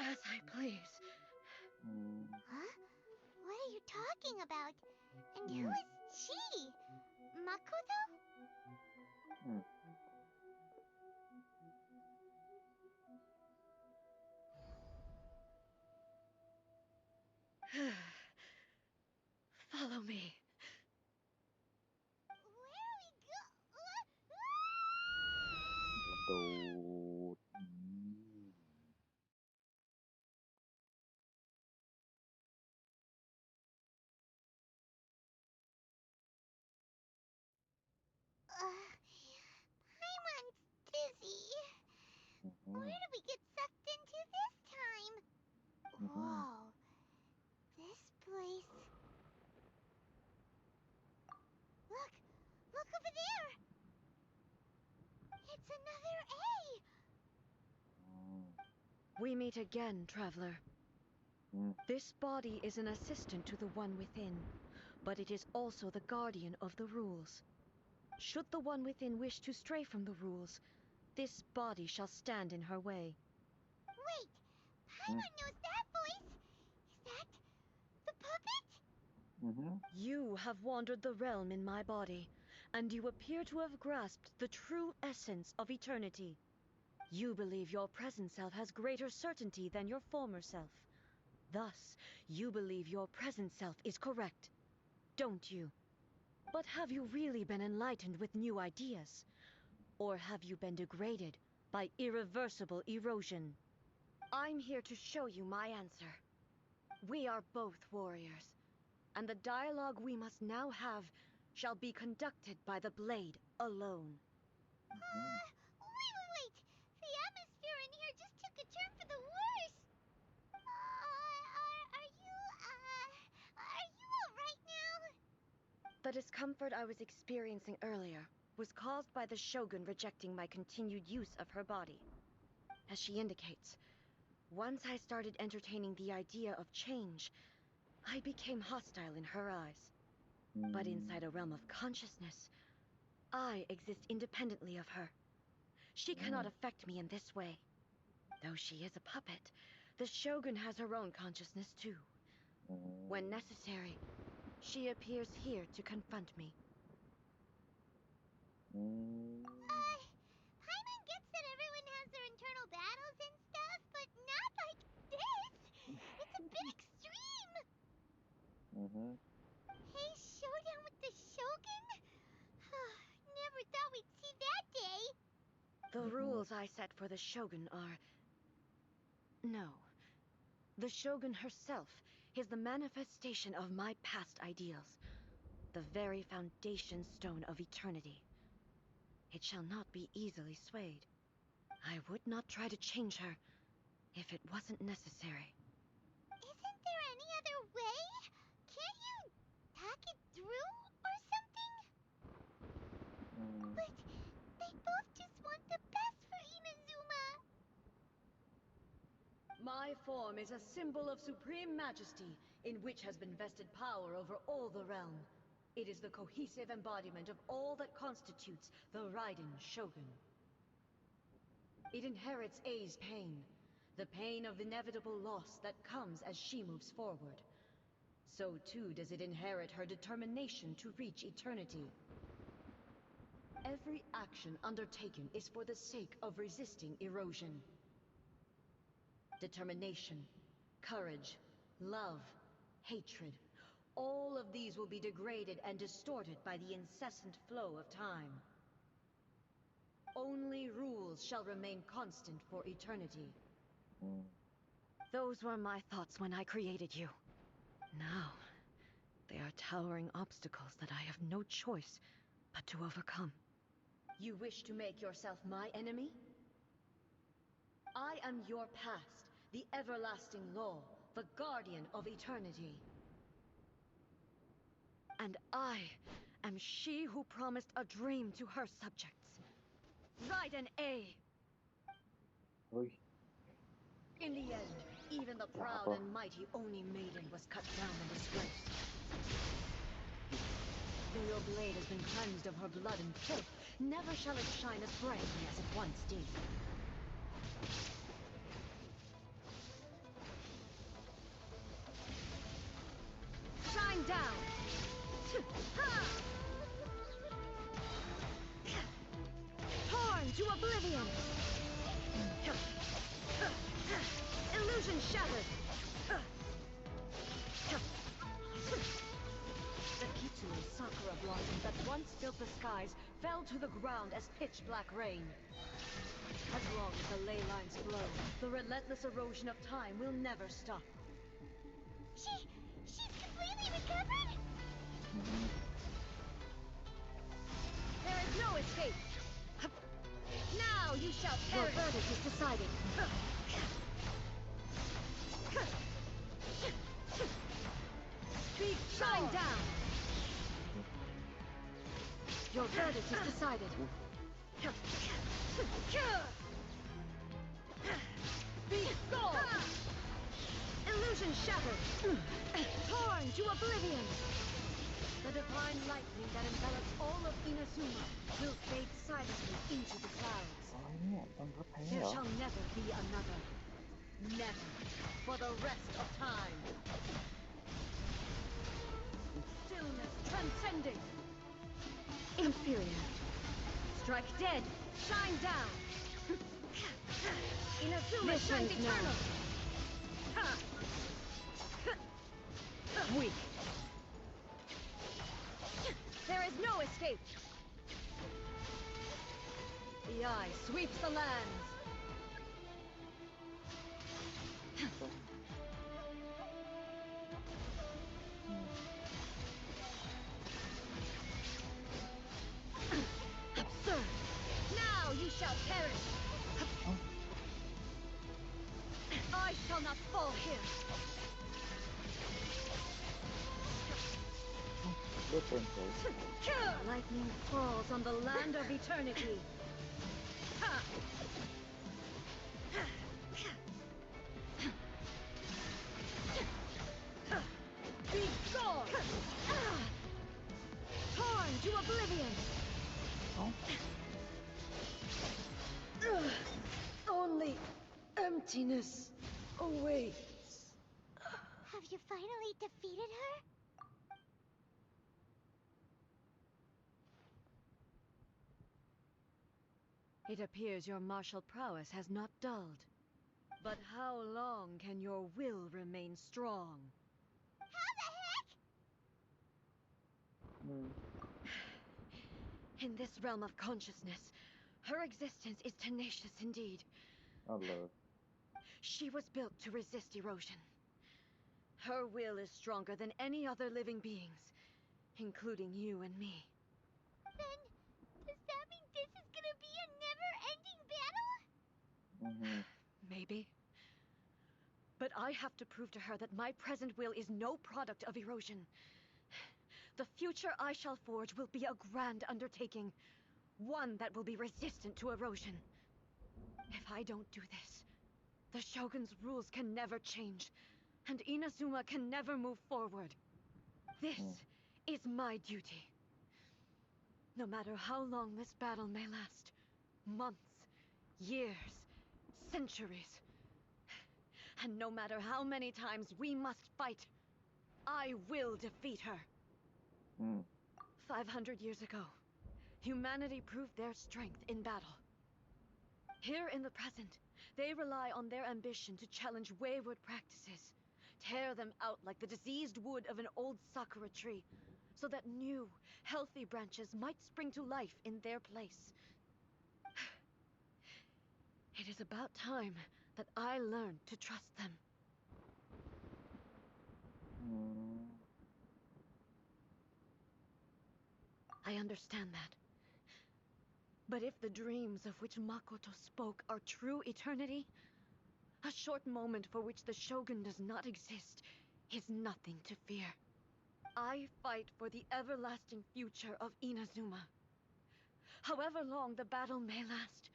as I please. Huh? What are you talking about? And who is she? Makoto? Follow me. Where are we go? โดด Paimon's dizzy. Where do we get sucked into this time? Whoa. This place... Look over there! It's another A! We meet again, traveler. This body is an assistant to the one within, but it is also the guardian of the rules. Should the one within wish to stray from the rules, this body shall stand in her way. Wait! Paimon knows that voice! Is that... the puppet? You have wandered the realm in my body, and you appear to have grasped the true essence of eternity. You believe your present self has greater certainty than your former self. Thus, you believe your present self is correct, don't you? But have you really been enlightened with new ideas? Or have you been degraded by irreversible erosion? I'm here to show you my answer. We are both warriors, and the dialogue we must now have shall be conducted by the blade alone. Wait! The atmosphere in here just took a turn for the worse! Are you alright now? The discomfort I was experiencing earlier was caused by the Shogun rejecting my continued use of her body. As she indicates, once I started entertaining the idea of change, I became hostile in her eyes. But inside a realm of consciousness, I exist independently of her. She cannot affect me in this way. Though she is a puppet, the Shogun has her own consciousness too. When necessary, she appears here to confront me. Paimon gets that everyone has their internal battles and stuff, but not like this! It's a bit extreme! Hey, showdown with the Shogun? Never thought we'd see that day! The rules I set for the Shogun are... No. The Shogun herself is the manifestation of my past ideals. The very foundation stone of eternity. It shall not be easily swayed. I would not try to change her if it wasn't necessary. Isn't there any other way? Can't you hack it through or something? But they both just want the best for Inazuma. My form is a symbol of supreme majesty, in which has been vested power over all the realm. It is the cohesive embodiment of all that constitutes the Raiden Shogun. It inherits Ei's pain, the pain of inevitable loss that comes as she moves forward. So too does it inherit her determination to reach eternity. Every action undertaken is for the sake of resisting erosion. Determination, courage, love, hatred, all of these will be degraded and distorted by the incessant flow of time. Only rules shall remain constant for eternity. Those were my thoughts when I created you. Now, they are towering obstacles that I have no choice but to overcome. You wish to make yourself my enemy? I am your past, the everlasting law, the guardian of eternity. And I am she who promised a dream to her subjects. Raiden A. In the end, even the proud and mighty Oni Maiden was cut down and disgraced. Though your blade has been cleansed of her blood and filth, never shall it shine as brightly as it once did. Shine down! Torn to oblivion! Illusion shattered! The Kitsune Sakura blossoms that once filled the skies fell to the ground as pitch-black rain. As long as the ley lines flow, the relentless erosion of time will never stop. She's completely recovered? There is no escape! Now you shall perish! Your verdict is decided. down. Your verdict is decided. Be gone! Illusion shattered. Torn to oblivion. The divine lightning that envelops all of Inazuma will fade silently into the clouds. อะไรเนี่ยต้องรับแพ้เหร There อ shall never be another. Never. For the rest of time. Stillness transcending. Inferior. Strike dead. Shine down. Inazuma shines eternal. Weak. There is no escape. The eye sweeps the lands. Absurd. Now you shall perish. I shall not fall here. เลือดเต็มเลย Lightning falls on the land of eternity. Be gone! Torn to oblivion. Only emptiness awaits. Have you finally defeated her? It appears your martial prowess has not dulled. But how long can your will remain strong? How the heck? In this realm of consciousness, her existence is tenacious indeed. เอาเลย She was built to resist erosion. Her will is stronger than any other living beings, including you and me. Then, does that mean this is gonna be a never-ending battle? Maybe. But I have to prove to her that my present will is no product of erosion. The future I shall forge will be a grand undertaking, one that will be resistant to erosion. If I don't do this, the Shogun's rules can never change, and Inazuma can never move forward. This is my duty. No matter how long this battle may last, months, years, centuries, and no matter how many times we must fight, I will defeat her. 500 years ago, humanity proved their strength in battle. Here in the present, they rely on their ambition to challenge wayward practices, tear them out like the diseased wood of an old Sakura tree, so that new, healthy branches might spring to life in their place. It is about time that I learned to trust them. I understand that. But if the dreams of which Makoto spoke are true eternity, a short moment for which the Shogun does not exist is nothing to fear. I fight for the everlasting future of Inazuma. However long the battle may last,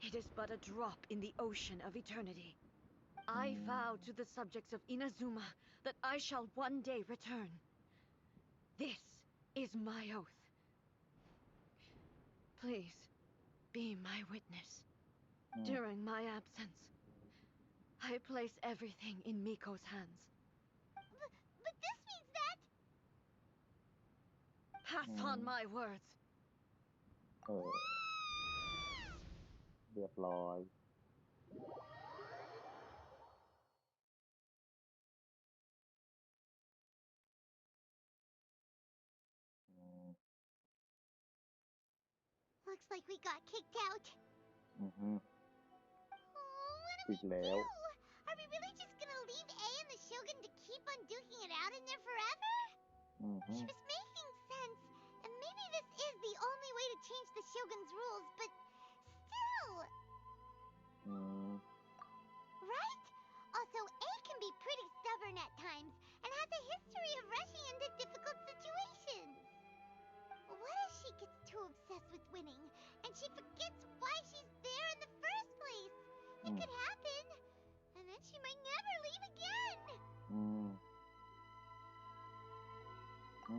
it is but a drop in the ocean of eternity. I vow to the subjects of Inazuma that I shall one day return. This is my oath. Please, be my witness. During my absence, I place everything in Miko's hands. But this means that... Pass on my words. เรียบร้อย Looks like we got kicked out. อือฮึ Oh, what do อี we กแล้ว do? Are we really just gonna leave A and the Shogun to keep on duking it out in there forever? อือฮึ She was making sense, and maybe this is the only way to change the Shogun's rules, but still, อืม right? Also, A can be pretty stubborn at times, and has a history of rushing into difficult situations. What if she gets too obsessed with winning, and she forgets why she's there in the first place? It could happen, and then she might never leave again.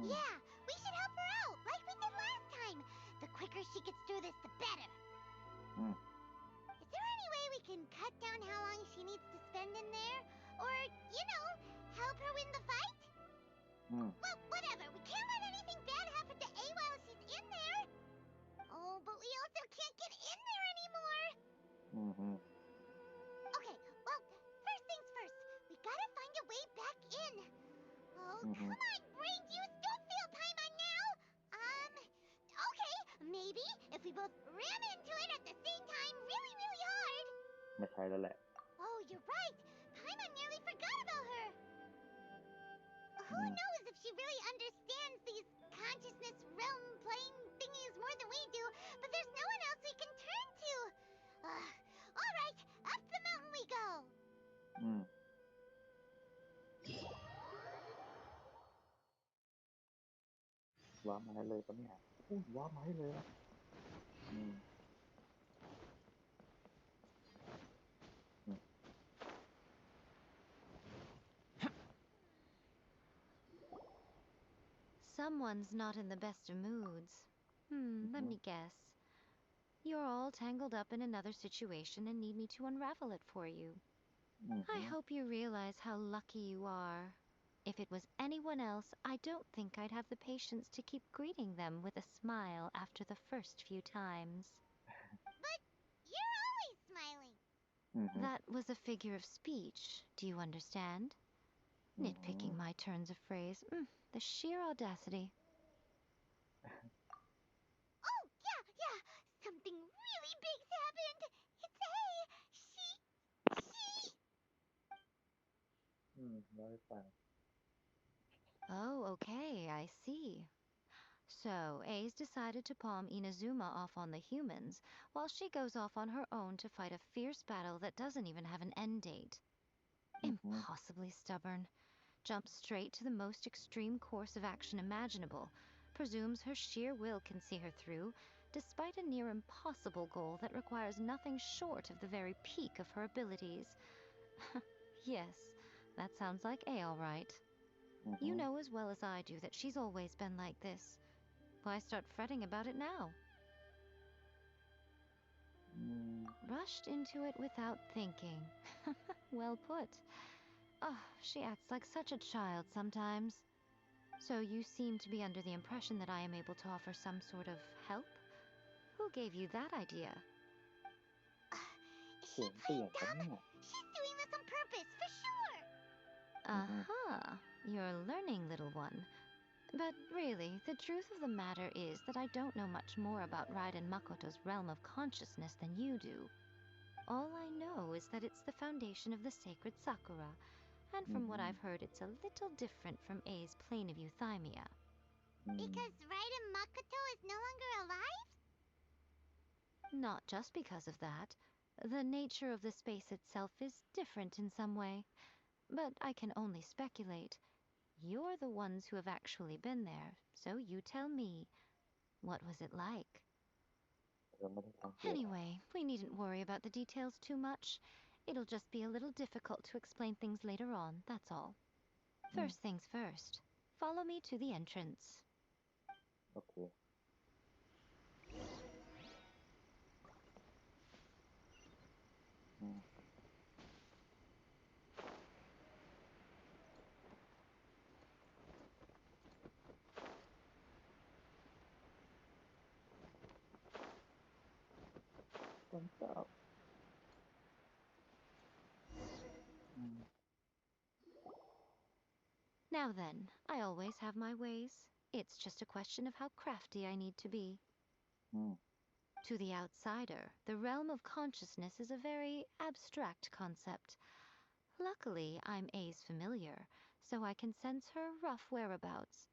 Yeah, we should help her out, like we did last time. The quicker she gets through this, the better. Is there any way we can cut down how long she needs to spend in there? Or, help her win the fight? Well, whatever. We can't let anything bad happen to A while she's in there. Oh, but we also can't get in there anymore. Okay, well, first things first. We gotta find a way back in. Oh, come on, brain juice. Don't feel time on now. Okay, maybe if we both ram into it at the same time really, really hard. ไม่ใช่แล้วแหละ Oh, you're right. Paimon nearly forgot about her. Who knows if she really understands these consciousness realm playing thingies more than we do, but there's no one else we can turn to. All right, up the mountain we go. ว้าร์ปมาให้เลยปะเนี่ยว้าร์ปมาให้เลยอืม Someone's not in the best of moods. Let me guess. You're all tangled up in another situation and need me to unravel it for you. I hope you realize how lucky you are. If it was anyone else, I don't think I'd have the patience to keep greeting them with a smile after the first few times. But you're always smiling. That was a figure of speech, do you understand? Nitpicking my turns of phrase. The sheer audacity. Oh, yeah. Something really big's happened. It's A. She... เล่าให้ฟัง Oh, okay, I see. So, A's decided to palm Inazuma off on the humans, while she goes off on her own to fight a fierce battle that doesn't even have an end date. Impossibly stubborn. Jumps straight to the most extreme course of action imaginable, presumes her sheer will can see her through, despite a near impossible goal that requires nothing short of the very peak of her abilities. Yes, that sounds like A all right. You know as well as I do that she's always been like this. Why start fretting about it now? Rushed into it without thinking. Well put. Oh, she acts like such a child sometimes. So you seem to be under the impression that I am able to offer some sort of help? Who gave you that idea? Is she playing dumb? She's doing this on purpose, for sure. You're learning, little one. But really, the truth of the matter is that I don't know much more about Raiden Makoto's realm of consciousness than you do. All I know is that it's the foundation of the sacred Sakura, and from what I've heard, it's a little different from A's plane of euthymia. Because Raiden Makoto is no longer alive? Not just because of that. The nature of the space itself is different in some way. But I can only speculate. You're the ones who have actually been there, so you tell me. What was it like? Anyway, we needn't worry about the details too much. It'll just be a little difficult to explain things later on, that's all. First things first. Follow me to the entrance. Okay. Thumbs up. Now then, I always have my ways. It's just a question of how crafty I need to be. To the outsider, the realm of consciousness is a very abstract concept. Luckily, I'm A's familiar, so I can sense her rough whereabouts.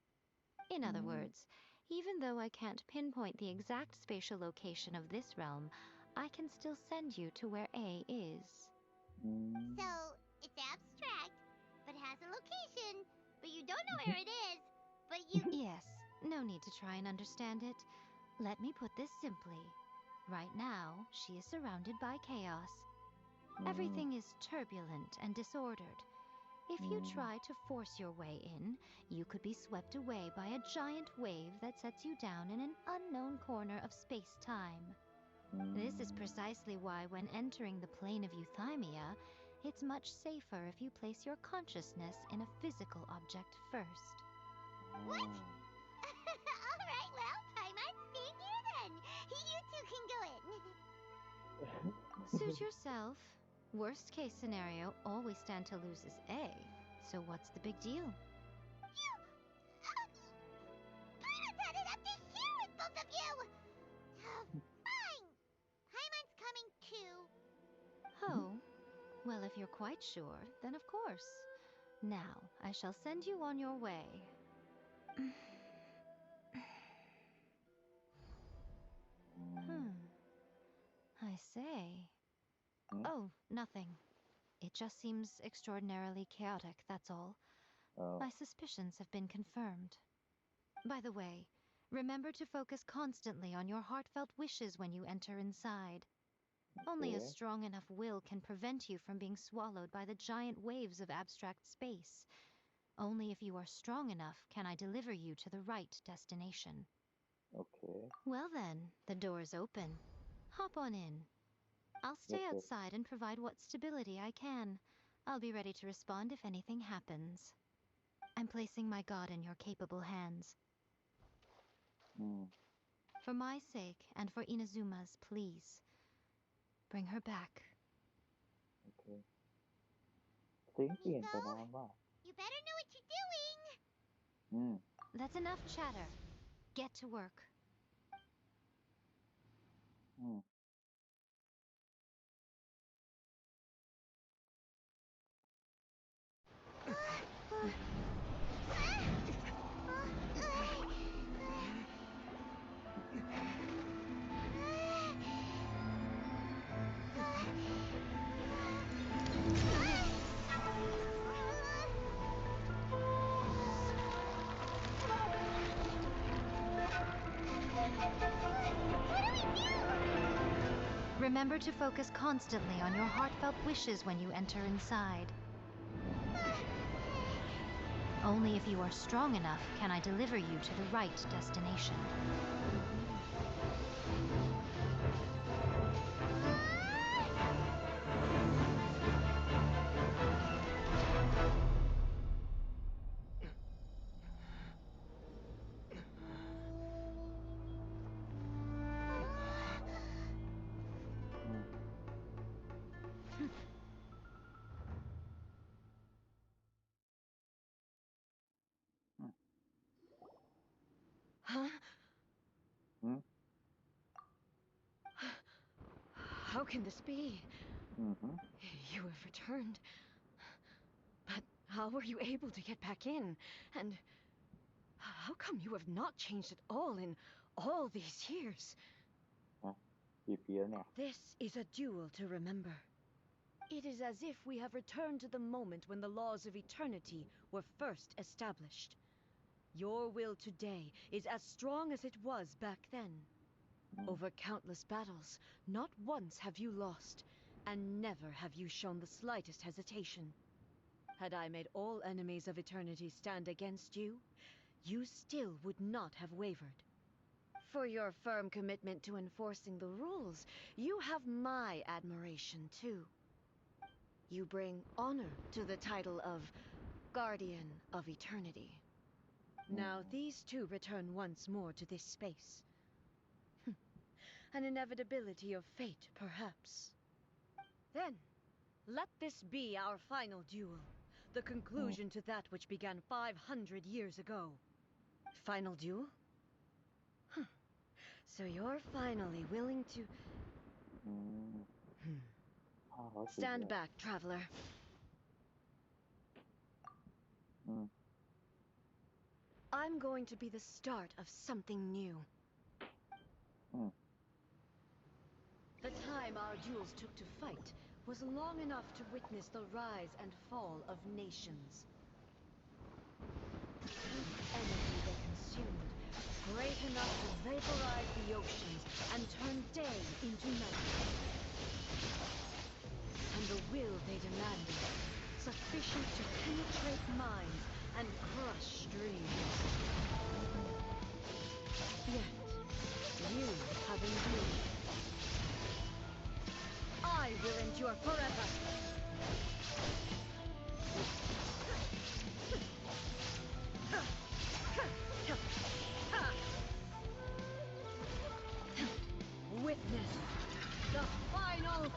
In other words, even though I can't pinpoint the exact spatial location of this realm, I can still send you to where A is. So, it's abstract, but has a location, but you don't know where it is, but you... Yes, no need to try and understand it. Let me put this simply. Right now, she is surrounded by chaos. Everything is turbulent and disordered. If you try to force your way in, you could be swept away by a giant wave that sets you down in an unknown corner of space-time. This is precisely why when entering the plane of euthymia, it's much safer if you place your consciousness in a physical object first. What? Alright, well, Paimon, stay near then. You two can go in. Suit yourself. Worst case scenario, all we stand to lose is A. So what's the big deal? You... Paimon's had it up to here with both of you! Fine. Paimon's coming too. Oh, well, if you're quite sure, then of course. Now, I shall send you on your way. I say... Oh, nothing. It just seems extraordinarily chaotic, that's all. My suspicions have been confirmed. By the way, remember to focus constantly on your heartfelt wishes when you enter inside. Only a strong enough will can prevent you from being swallowed by the giant waves of abstract space. Only if you are strong enough can I deliver you to the right destination. Okay. Well then, the door is open. Hop on in. I'll stay outside and provide what stability I can. I'll be ready to respond if anything happens. I'm placing my god in your capable hands. For my sake and for Inazuma's, please. Bring her back. Okay. เสียงเปลี่ยนไปนานว่า You better know what you're doing. That's enough chatter. Get to work. Remember to focus constantly on your heartfelt wishes when you enter inside. Only if you are strong enough can I deliver you to the right destination. Huh? How can this be? You have returned. But how were you able to get back in? And how come you have not changed at all in all these years? This is a duel to remember. It is as if we have returned to the moment when the laws of eternity were first established. Your will today is as strong as it was back then. Over countless battles, not once have you lost, and never have you shown the slightest hesitation. Had I made all enemies of eternity stand against you, you still would not have wavered. For your firm commitment to enforcing the rules, you have my admiration too. You bring honor to the title of Guardian of Eternity. Now these two return once more to this space. An inevitability of fate, perhaps. Then, let this be our final duel. The conclusion to that which began 500 years ago. Final duel? So you're finally willing to... Stand back, traveler. I'm going to be the start of something new. The time our duels took to fight was long enough to witness the rise and fall of nations. energy they consumed, great enough to vaporize the oceans and turn day into night. And the will they demanded, sufficient to penetrate minds and crush streams. Yet, you have endured. I will endure forever. Witness the final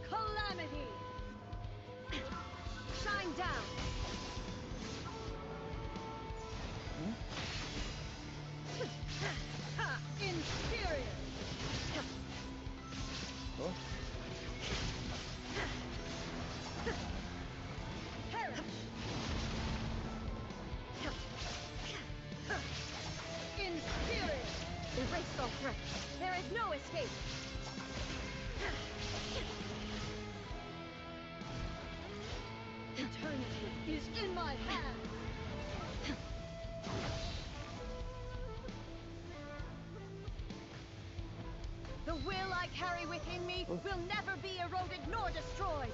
calamity. Shine down. Inferior. Oh. Perish. Inferior. Erase all threats. There is no escape. Eternity is in my hands. The will I carry within me will never be eroded nor destroyed.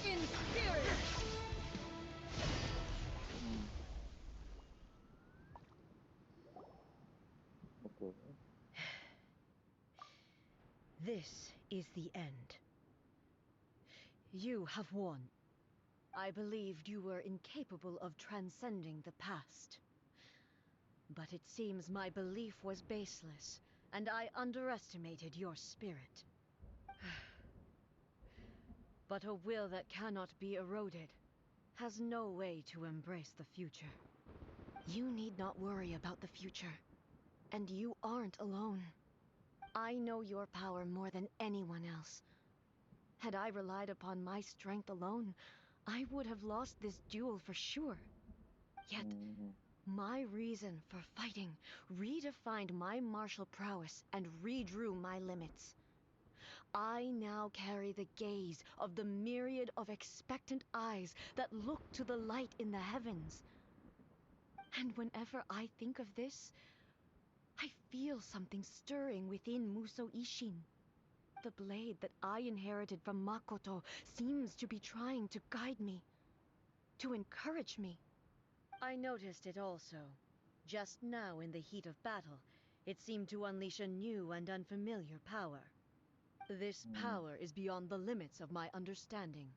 Inferior. Okay. This is the end. You have won. I believed you were incapable of transcending the past. But it seems my belief was baseless, and I underestimated your spirit. But a will that cannot be eroded has no way to embrace the future. You need not worry about the future, and you aren't alone. I know your power more than anyone else. Had I relied upon my strength alone, I would have lost this duel for sure. Yet, my reason for fighting redefined my martial prowess and redrew my limits. I now carry the gaze of the myriad of expectant eyes that look to the light in the heavens. And whenever I think of this, I feel something stirring within Muso Ishin. The blade that I inherited from Makoto seems to be trying to guide me, to encourage me. I noticed it also. Just now in the heat of battle, it seemed to unleash a new and unfamiliar power. This power is beyond the limits of my understanding.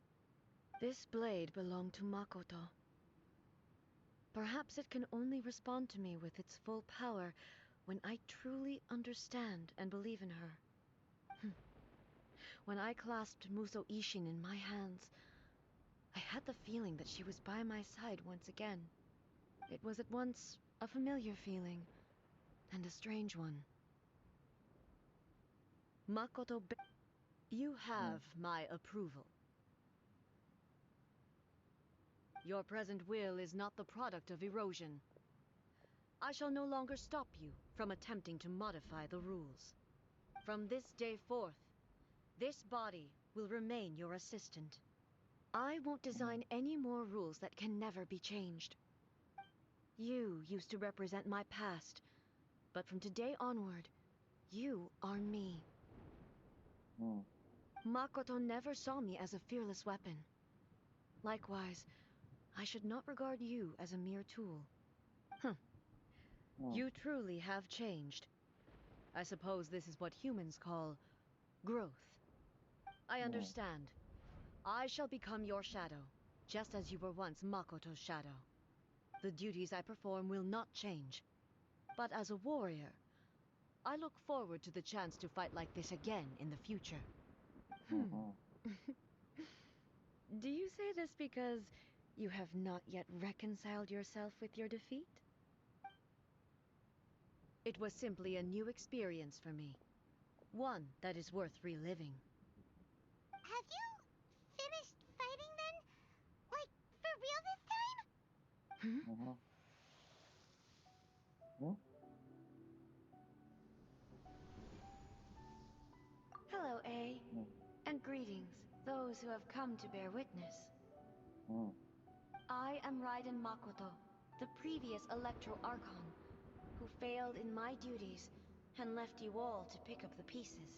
This blade belonged to Makoto. Perhaps it can only respond to me with its full power when I truly understand and believe in her. When I clasped Muso Ishin in my hands, I had the feeling that she was by my side once again. It was at once a familiar feeling and a strange one. Makoto, you have my approval. Your present will is not the product of erosion. I shall no longer stop you from attempting to modify the rules. From this day forth, this body will remain your assistant. I won't design any more rules that can never be changed. You used to represent my past, but from today onward, you are me. Makoto never saw me as a fearless weapon. Likewise, I should not regard you as a mere tool. You truly have changed. I suppose this is what humans call growth. I understand. I shall become your shadow, just as you were once Makoto's shadow. The duties I perform will not change. But as a warrior, I look forward to the chance to fight like this again in the future. Do you say this because you have not yet reconciled yourself with your defeat? It was simply a new experience for me. One that is worth reliving. Have you finished fighting then? Like, for real this time? Hello, A. And greetings. who have come to bear witness. อืม I am Raiden Makoto, the previous Electro Archon, who failed in my duties and left you all to pick up the pieces.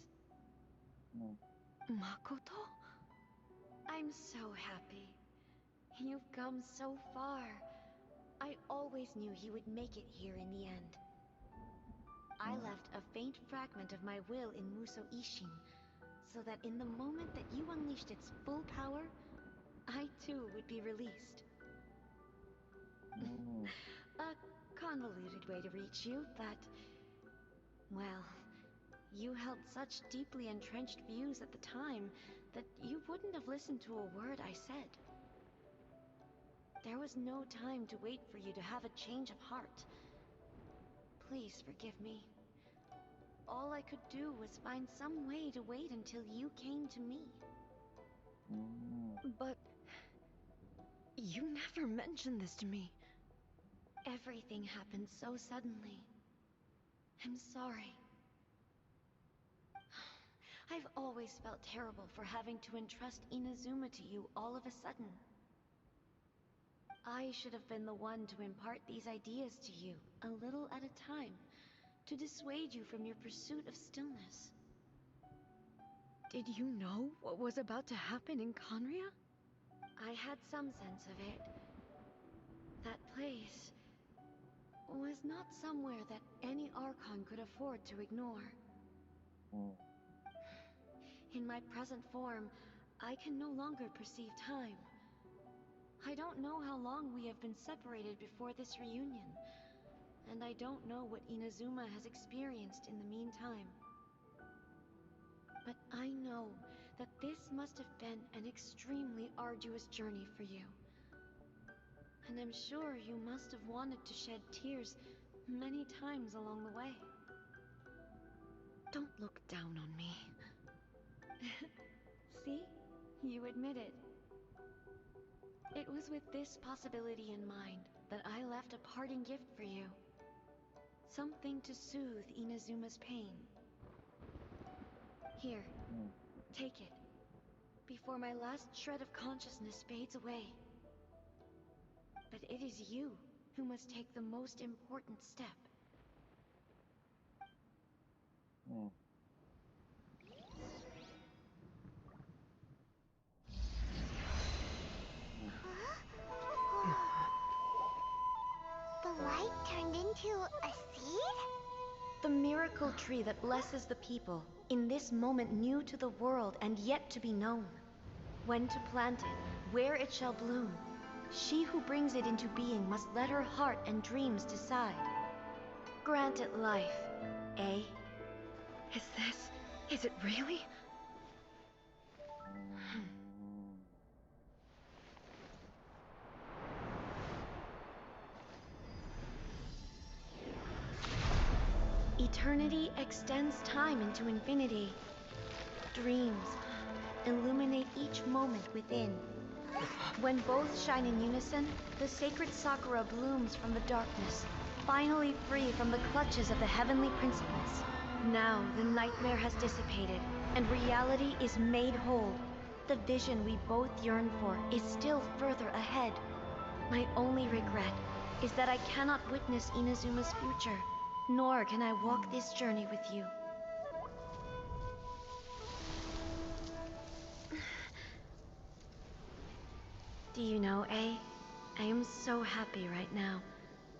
อืม Makoto? I'm so happy. You've come so far. I always knew you would make it here in the end. I left a faint fragment of my will in Muso Ishin, so that in the moment that you unleashed its full power, I too would be released. อืม A convoluted way to reach you, but... well, you held such deeply entrenched views at the time that you wouldn't have listened to a word I said. There was no time to wait for you to have a change of heart. Please forgive me. All I could do was find some way to wait until you came to me. อืม But... you never mentioned this to me. Everything happened so suddenly. I'm sorry. I've always felt terrible for having to entrust Inazuma to you all of a sudden. I should have been the one to impart these ideas to you, a little at a time, to dissuade you from your pursuit of stillness. Did you know what was about to happen in Conria? I had some sense of it. That place was not somewhere that any Archon could afford to ignore. อืม In my present form, I can no longer perceive time. I don't know how long we have been separated before this reunion, and I don't know what Inazuma has experienced in the meantime. But I know that this must have been an extremely arduous journey for you. And I'm sure you must have wanted to shed tears many times along the way. Don't look down on me. See? You admit it. It was with this possibility in mind that I left a parting gift for you. Something to soothe Inazuma's pain. Here, อืม take it, before my last shred of consciousness fades away. But it is you who must take the most important step. อืม The light turned into a seed? The miracle tree that blesses the people, in this moment new to the world and yet to be known. When to plant it, where it shall bloom, she who brings it into being must let her heart and dreams decide. Grant it life, eh? Is it really? อืม Eternity extends time into infinity. Dreams illuminate each moment within. When both shine in unison, the sacred Sakura blooms from the darkness, finally free from the clutches of the heavenly principles. Now the nightmare has dissipated, and reality is made whole. The vision we both yearn for is still further ahead. My only regret is that I cannot witness Inazuma's future, nor can I walk this journey with you. Do you know, I am so happy right now,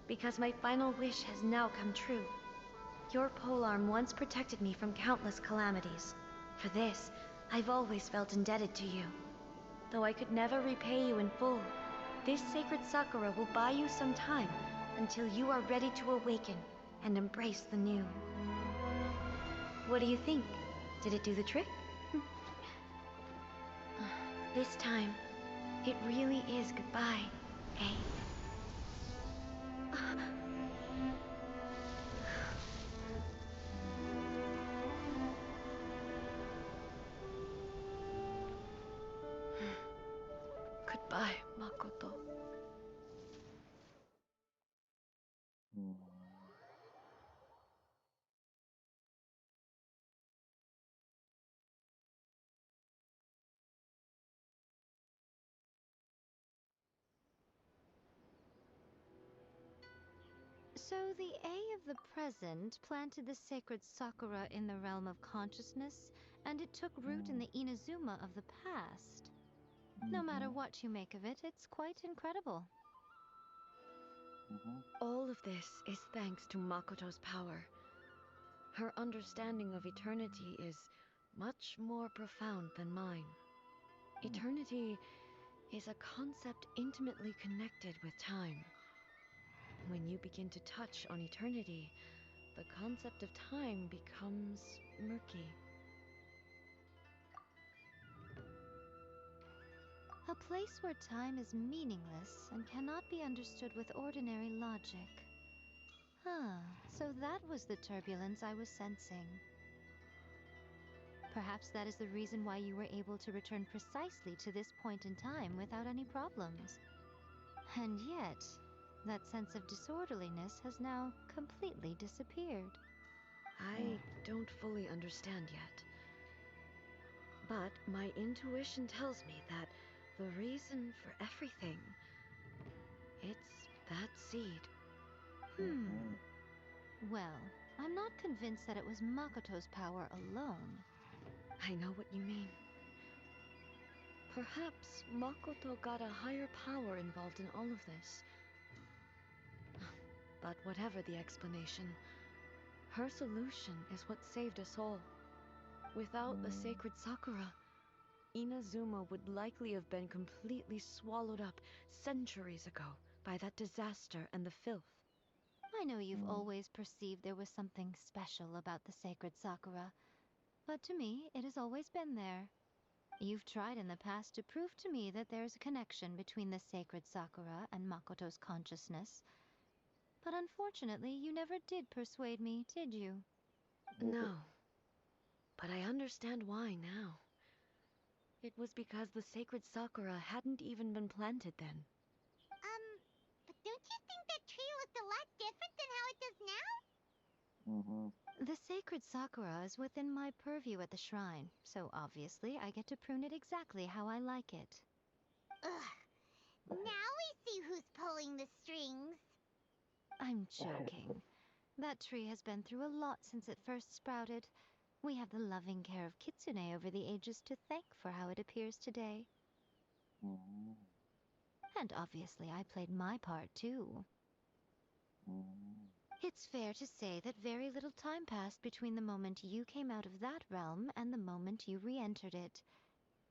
because my final wish has now come true. Your polearm once protected me from countless calamities. For this, I've always felt indebted to you. Though I could never repay you in full, this sacred Sakura will buy you some time until you are ready to awaken and embrace the new. What do you think? Did it do the trick? This time, it really is goodbye, eh? Goodbye, Makoto. อืม So the A of the present planted the sacred Sakura in the realm of consciousness, and it took root in the Inazuma of the past. No matter what you make of it, it's quite incredible. All of this is thanks to Makoto's power. Her understanding of eternity is much more profound than mine. Eternity is a concept intimately connected with time. When you begin to touch on eternity, the concept of time becomes murky. A place where time is meaningless and cannot be understood with ordinary logic. So that was the turbulence I was sensing. Perhaps that is the reason why you were able to return precisely to this point in time without any problems. And yet, that sense of disorderliness has now completely disappeared. I don't fully understand yet. But my intuition tells me that the reason for everything, it's that seed. Well, I'm not convinced that it was Makoto's power alone. I know what you mean. Perhaps Makoto got a higher power involved in all of this. But whatever the explanation, her solution is what saved us all. Without the sacred Sakura, Inazuma would likely have been completely swallowed up centuries ago by that disaster and the filth. I know you've always perceived there was something special about the sacred Sakura, but to me, it has always been there. You've tried in the past to prove to me that there's a connection between the sacred Sakura and Makoto's consciousness, but unfortunately, you never did persuade me, did you? No. But I understand why now. It was because the sacred Sakura hadn't even been planted then. But don't you think that tree looked a lot different than how it does now? The sacred Sakura is within my purview at the shrine, so obviously I get to prune it exactly how I like it. Ugh. Now we see who's pulling the strings. I'm joking. That tree has been through a lot since it first sprouted. We have the loving care of Kitsune over the ages to thank for how it appears today. And obviously I played my part too. It's fair to say that very little time passed between the moment you came out of that realm and the moment you re-entered it.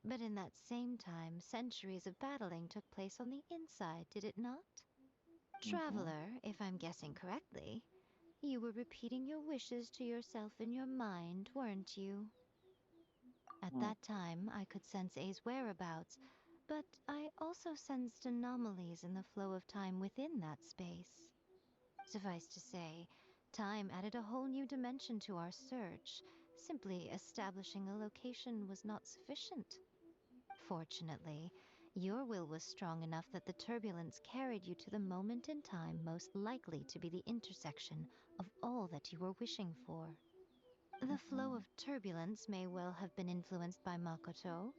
But in that same time, centuries of battling took place on the inside, did it not? Traveler, if I'm guessing correctly, you were repeating your wishes to yourself in your mind, weren't you? At that time, I could sense A's whereabouts, but I also sensed anomalies in the flow of time within that space. Suffice to say, time added a whole new dimension to our search. Simply establishing a location was not sufficient. Fortunately, your will was strong enough that the turbulence carried you to the moment in time most likely to be the intersection of all that you were wishing for. The flow of turbulence may well have been influenced by Makoto,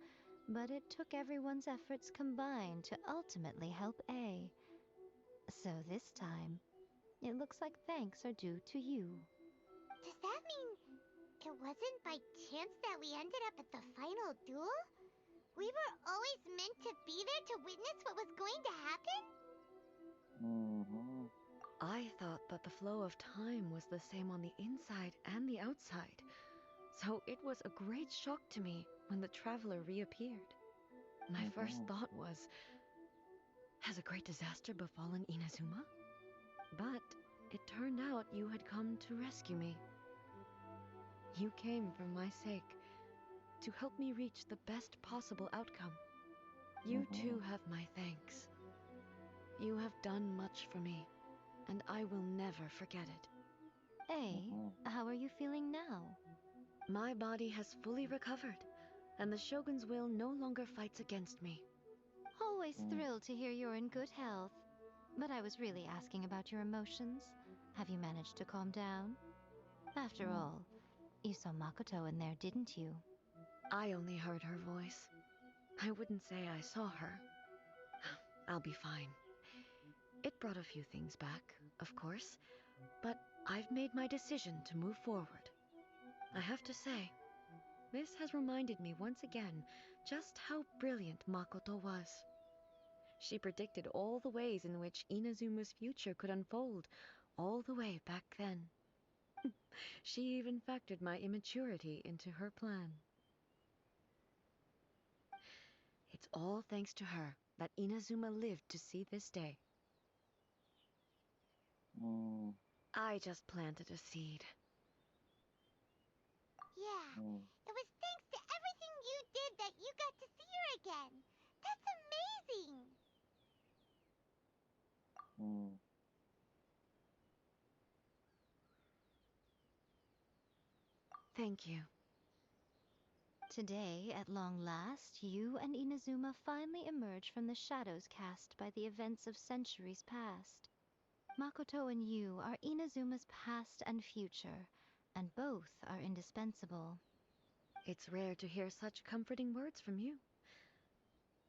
but it took everyone's efforts combined to ultimately help A. So this time, it looks like thanks are due to you. Does that mean it wasn't by chance that we ended up at the final duel? We were always meant to be there to witness what was going to happen? I thought that the flow of time was the same on the inside and the outside, so it was a great shock to me when the traveler reappeared. My first thought was, has a great disaster befallen Inazuma? But it turned out you had come to rescue me. You came for my sake, to help me reach the best possible outcome. You too have my thanks. You have done much for me, and I will never forget it. A, how are you feeling now? My body has fully recovered, and the Shogun's will no longer fights against me. Always thrilled to hear you're in good health. But I was really asking about your emotions. Have you managed to calm down? After all, you saw Makoto in there, didn't you? I only heard her voice. I wouldn't say I saw her. I'll be fine. It brought a few things back, of course, but I've made my decision to move forward. I have to say, this has reminded me once again just how brilliant Makoto was. She predicted all the ways in which Inazuma's future could unfold, all the way back then. She even factored my immaturity into her plan. It's all thanks to her that Inazuma lived to see this day. I just planted a seed. Yeah, it was thanks to everything you did that you got to see her again. That's amazing! Thank you. Today, at long last, you and Inazuma finally emerge from the shadows cast by the events of centuries past. Makoto and you are Inazuma's past and future, and both are indispensable. It's rare to hear such comforting words from you.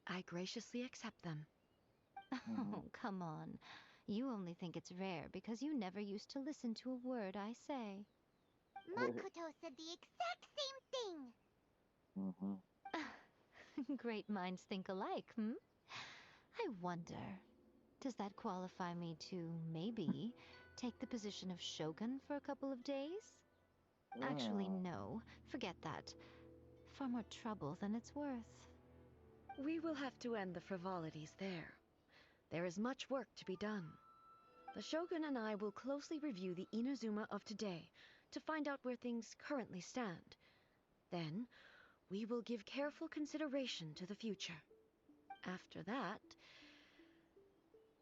I graciously accept them. Oh, come on. You only think it's rare because you never used to listen to a word I say. Makoto said the exact same thing! Great minds think alike, hmm? I wonder, does that qualify me to, maybe, take the position of Shogun for a couple of days? Actually, no. Forget that. Far more trouble than it's worth. We will have to end the frivolities there. There is much work to be done. The Shogun and I will closely review the Inazuma of today to find out where things currently stand. Then, we will give careful consideration to the future. After that,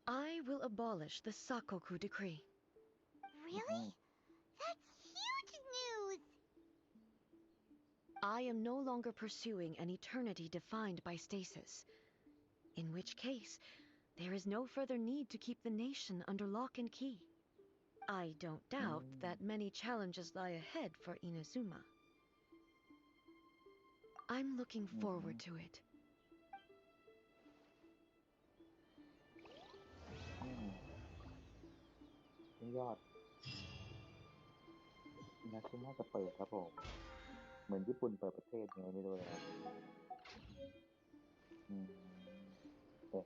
I will abolish the Sakoku decree. Really? That's huge news! I am no longer pursuing an eternity defined by stasis. In which case, there is no further need to keep the nation under lock and key. I don't doubt that many challenges lie ahead for Inazuma. I'm looking forward to it. ยอดอินาซึมะจะเปิดครับผมเหมือนญี่ปุ่นเปิดประเทศยังไงไม่รู้เลยครับ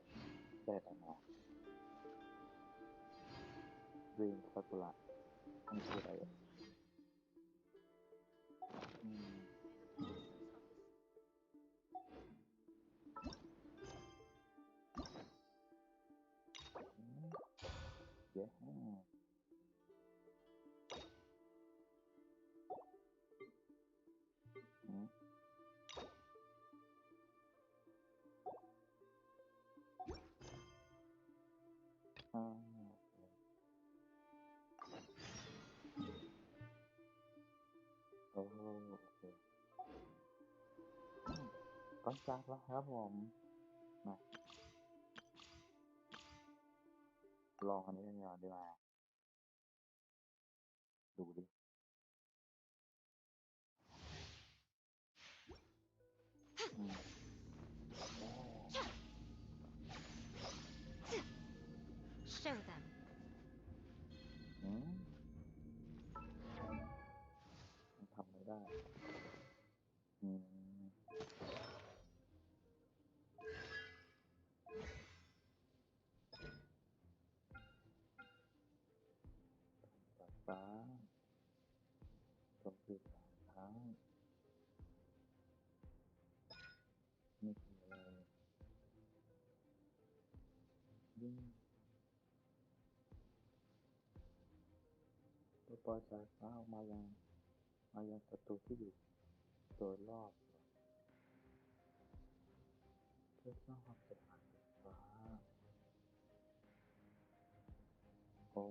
แต่ออกมาDream Sakura มันคืออะไรอ่ะเย้โอเคก้อนจักแล้วครับผมมาลองอันนี้กันก่อนดีกว่าดูดิShow them. มันทำไม่ได้ฟ้าโจมตี3 ครั้งนี่คืออะไรยิงตัวปล่อยสายฟ้าออกมายังศัตรูที่อยู่โดยรอบเพื่อสร้างความเสียหายกับฟ้าโอ้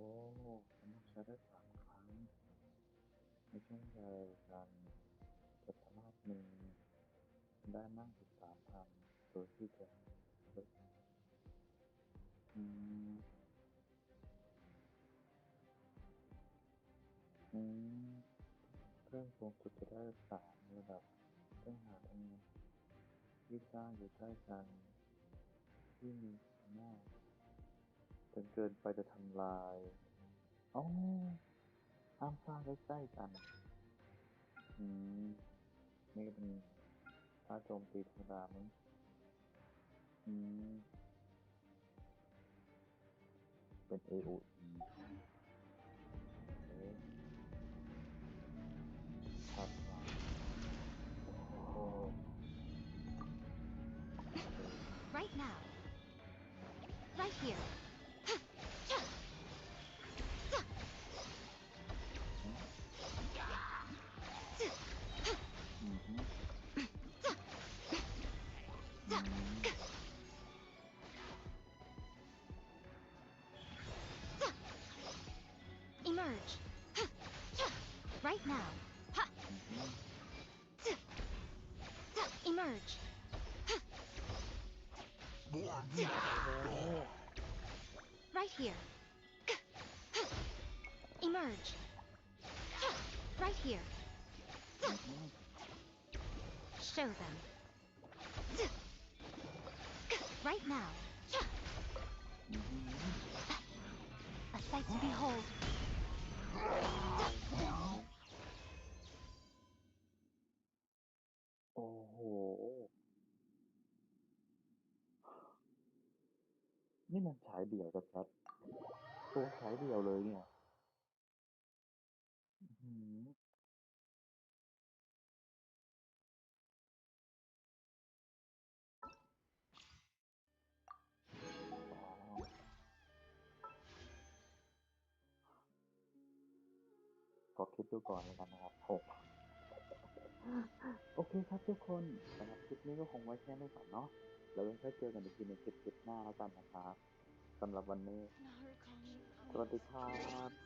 สามารถใช้ได้3 ครั้งในช่วงเวลาเดียวกันจะสามารถมีได้มากถึง3,000โดยที่จะเครื่องสูงสุดจะได้3 ระดับเครื่องหาทั้งที่สร้างอยู่ใกล้กันที่มีขนาดจนเกินไปจะทำลาย อ๋อห้ามสร้างใกล้ๆกันอืมนี่ก็เป็นถ้าโจมตีธรรมดามั้งอืมเป็น AOE เอ๊ะครับโอ้ Right now. Right here. อืมฮึอืม Emerge. Right now. อืม Emerge. โอ้ Right here. Emerge. Right here. อืมฮึ Show them. Right now. อืมฮึ A sight to behold. โอ้โหนี่มันฉายเดี่ยวชัดๆตัวฉายเดี่ยวเลยเนี่ยอื้อหืออ๋อขอคิดดูก่อนแล้วกันนะครับผมโอเคครับทุกคนสำหรับคลิปนี้ก็คงไว้แค่นี้ก่อนเนาะแล้วไว้ค่อยเจอกันอีกทีในคลิปหน้าแล้วกันนะครับสำหรับวันนี้สวัสดีครับ